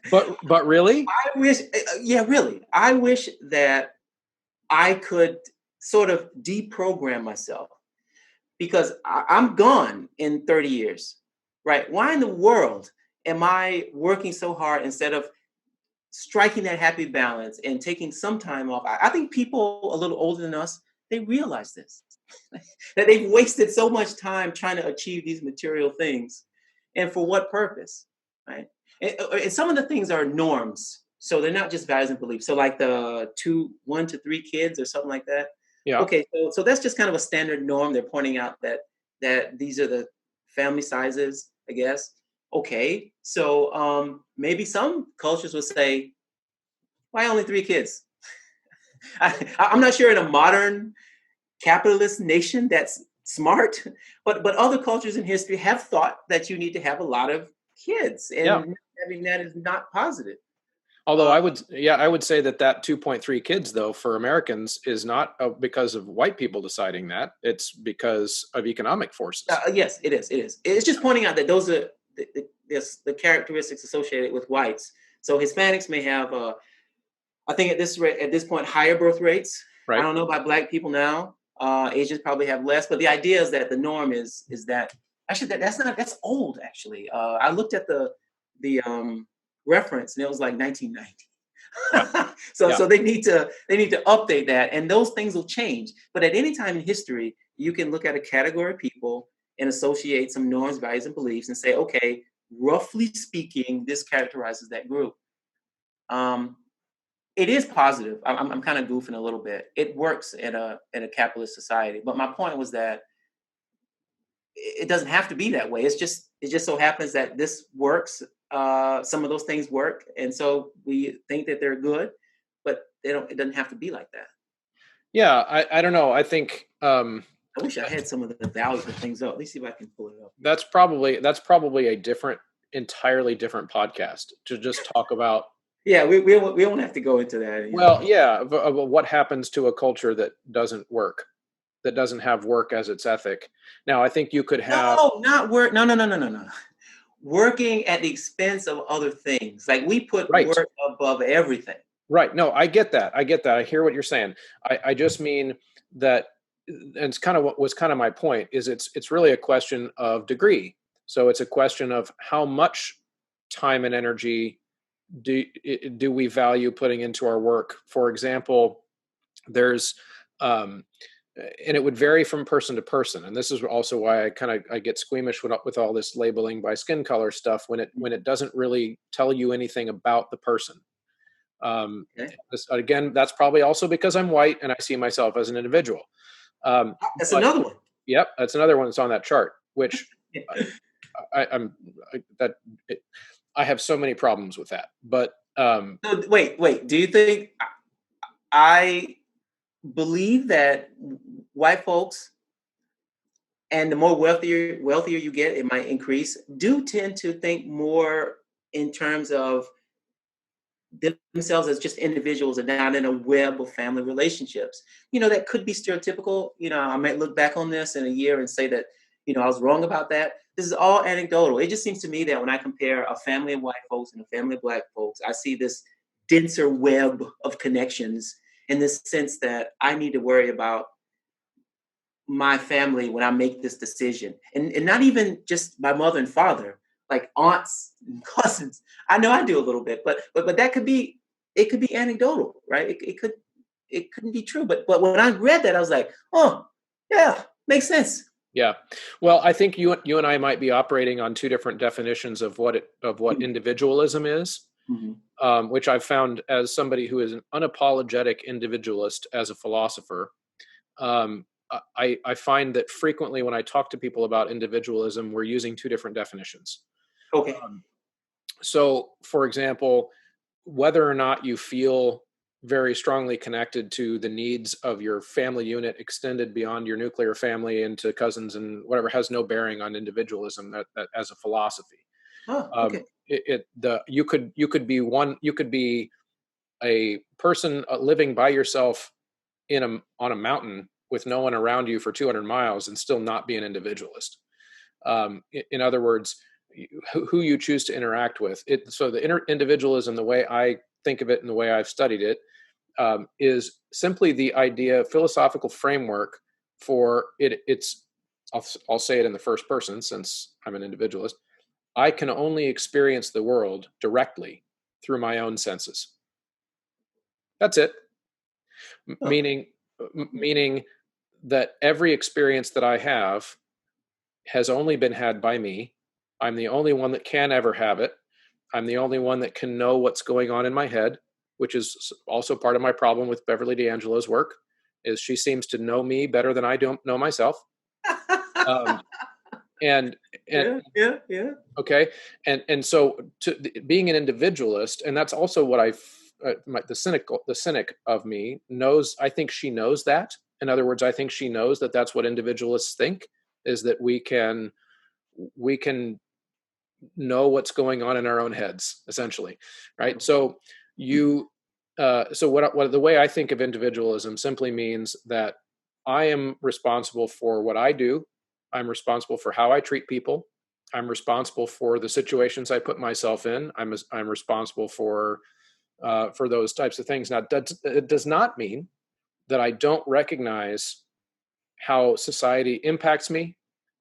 But really? I wish yeah, really. I wish that I could sort of deprogram myself because I'm gone in 30 years. Right? Why in the world am I working so hard instead of striking that happy balance and taking some time off? I think people a little older than us, they realize this. That they've wasted so much time trying to achieve these material things. And for what purpose? Right? And some of the things are norms. So they're not just values and beliefs. So like the 1 to 3 kids or something like that. Yeah. Okay, so that's just kind of a standard norm. They're pointing out that these are the family sizes, I guess. Okay, so maybe some cultures would say, why only 3 kids? I'm not sure in a modern capitalist nation that's smart, but other cultures in history have thought that you need to have a lot of kids, Yeah. and having that is not positive. Although Uh, I would say that 2.3 kids, though, for Americans is not because of white people deciding that. It's because of economic forces. yes, it is. It is. It's just pointing out that those are the characteristics associated with whites. So Hispanics may have, I think at this point, higher birth rates. I Right. don't know about Black people now. Asians probably have less, but the idea is that the norm is that actually that's old actually. I looked at the reference and it was like 1990. Yeah. so Yeah. so they need to update that, and those things will change. But at any time in history, you can look at a category of people and associate some norms, values, and beliefs, and say, okay, roughly speaking, this characterizes that group. Um, it is positive. I'm kind of goofing a little bit. It works in a capitalist society. But my point was that it doesn't have to be that way. It just so happens that this works. Some of those things work, and so we think that they're good, but they don't. It doesn't have to be like that. Yeah. I don't know. I think I wish I had some of the values of things up. Let me see if I can pull it up. that's probably a entirely different podcast to just talk about. Yeah, we won't have to go into that. Well, yeah, of what happens to a culture that doesn't work, that doesn't have work as its ethic. Now, I think you could have. No, not work. No, no, no, no, no, no. Working at the expense of other things. Like we put Right. work above everything. Right. No, I get that. I get that. I hear what you're saying. I just mean that, and it's kind of what was kind of my point, is it's really a question of degree. So it's a question of how much time and energy do we value putting into our work. For example, there's and it would vary from person to person, and this is also why I get squeamish with all this labeling by skin color stuff when it doesn't really tell you anything about the person. Okay. Again, that's probably also because I'm white and I see myself as an individual. Um, That's but another one. yep, that's another one that's on that chart, which I'm that it, I have so many problems with that. But So, wait. Do you think I believe that white folks, and the more wealthier you get, it might increase, do tend to think more in terms of themselves as just individuals and not in a web of family relationships. That could be stereotypical. I might look back on this in a year and say that, I was wrong about that. This is all anecdotal. It just seems to me that when I compare a family of white folks and a family of Black folks, I see this denser web of connections, in this sense that I need to worry about my family when I make this decision. And not even just my mother and father, like aunts and cousins. I know I do a little bit, but that could be, it could be anecdotal, right? It couldn't be true. But when I read that, I was like, oh yeah, makes sense. yeah, well, I think you and I might be operating on two different definitions of what individualism is. Mm-hmm. Which I've found, as somebody who is an unapologetic individualist as a philosopher. Um, I find that frequently when I talk to people about individualism, we're using two different definitions. Okay. So, for example, whether or not you feel very strongly connected to the needs of your family unit extended beyond your nuclear family into cousins and whatever has no bearing on individualism that as a philosophy. Oh, Um, okay. you could be a person living by yourself on a mountain with no one around you for 200 miles and still not be an individualist. In other words, who you choose to interact with. So the individualism, the way I think of it and the way I've studied it, is simply the idea, philosophical framework for it. I'll say it in the first person since I'm an individualist. I can only experience the world directly through my own senses. That's it. Meaning that every experience that I have has only been had by me. I'm the only one that can ever have it. I'm the only one that can know what's going on in my head, which is also part of my problem with Beverly D'Angelo's work, is she seems to know me better than I don't know myself. And yeah. Okay. And so being an individualist, and that's also what the cynic of me knows. I think she knows that. In other words, I think she knows that that's what individualists think, is that we can know what's going on in our own heads, essentially. Right. So what the way I think of individualism simply means that I am responsible for what I do. I'm responsible for how I treat people. I'm responsible for the situations I put myself in. I'm responsible for those types of things. Now, it does not mean that I don't recognize how society impacts me.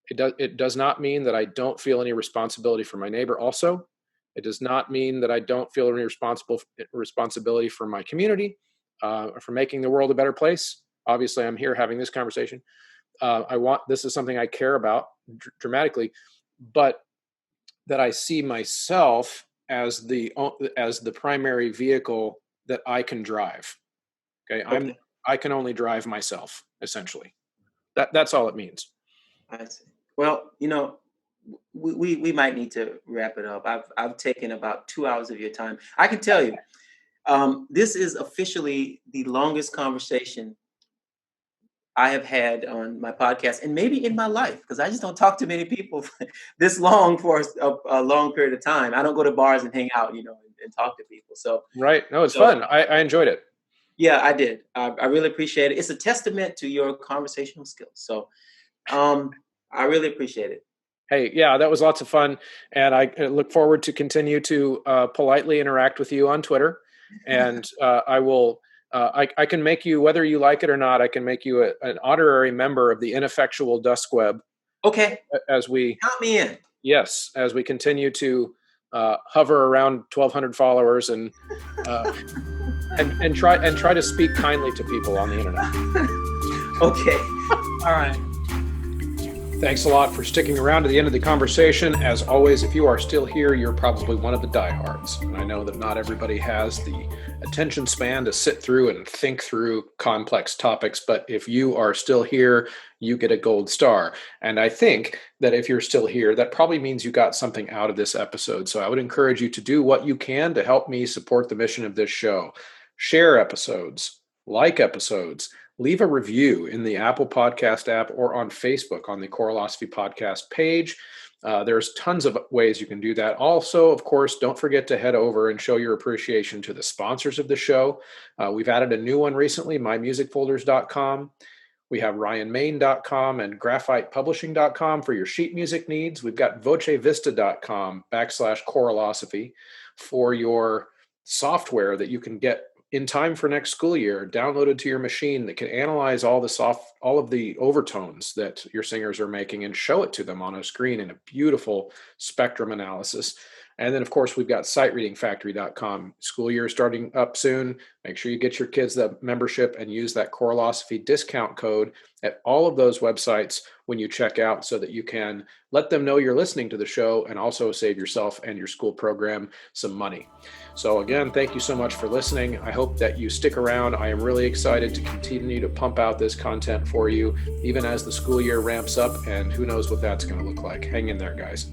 It does not mean that I don't feel any responsibility for my neighbor. Also, it does not mean that I don't feel any responsibility for my community, for making the world a better place. Obviously, I'm here having this conversation. This is something I care about dramatically, but that I see myself as the primary vehicle that I can drive. Okay. I can only drive myself, essentially. That's all it means. I see. Well, we might need to wrap it up. I've taken about 2 hours of your time. I can tell you, this is officially the longest conversation I have had on my podcast, and maybe in my life, because I just don't talk to many people this long for a long period of time. I don't go to bars and hang out, and talk to people. So right. No, it's fun. I enjoyed it. Yeah, I did. I really appreciate it. It's a testament to your conversational skills. So I really appreciate it. Hey, yeah, that was lots of fun. And I look forward to continue to politely interact with you on Twitter. And I will, I can make you, whether you like it or not, I can make you an honorary member of the Ineffectual Dusk Web. Okay. As we count me in. Yes, as we continue to hover around 1,200 followers and try to speak kindly to people on the internet. Okay. All right. Thanks a lot for sticking around to the end of the conversation. As always, if you are still here, you're probably one of the diehards. And I know that not everybody has the attention span to sit through and think through complex topics, but if you are still here, you get a gold star. And I think that if you're still here, that probably means you got something out of this episode. So I would encourage you to do what you can to help me support the mission of this show. Share episodes, like episodes, leave a review in the Apple Podcast app or on Facebook on the Choralosophy Podcast page. There's tons of ways you can do that. Also, of course, don't forget to head over and show your appreciation to the sponsors of the show. We've added a new one recently, mymusicfolders.com. We have ryanmain.com and graphitepublishing.com for your sheet music needs. We've got vocevista.com/choralosophy for your software that you can get in time for next school year, downloaded to your machine, that can analyze all of the overtones that your singers are making and show it to them on a screen in a beautiful spectrum analysis. And then, of course, we've got sitereadingfactory.com. School year starting up soon. Make sure you get your kids the membership and use that Choralosophy discount code at all of those websites when you check out, so that you can let them know you're listening to the show and also save yourself and your school program some money. So again, thank you so much for listening. I hope that you stick around. I am really excited to continue to pump out this content for you, even as the school year ramps up, and who knows what that's going to look like. Hang in there, guys.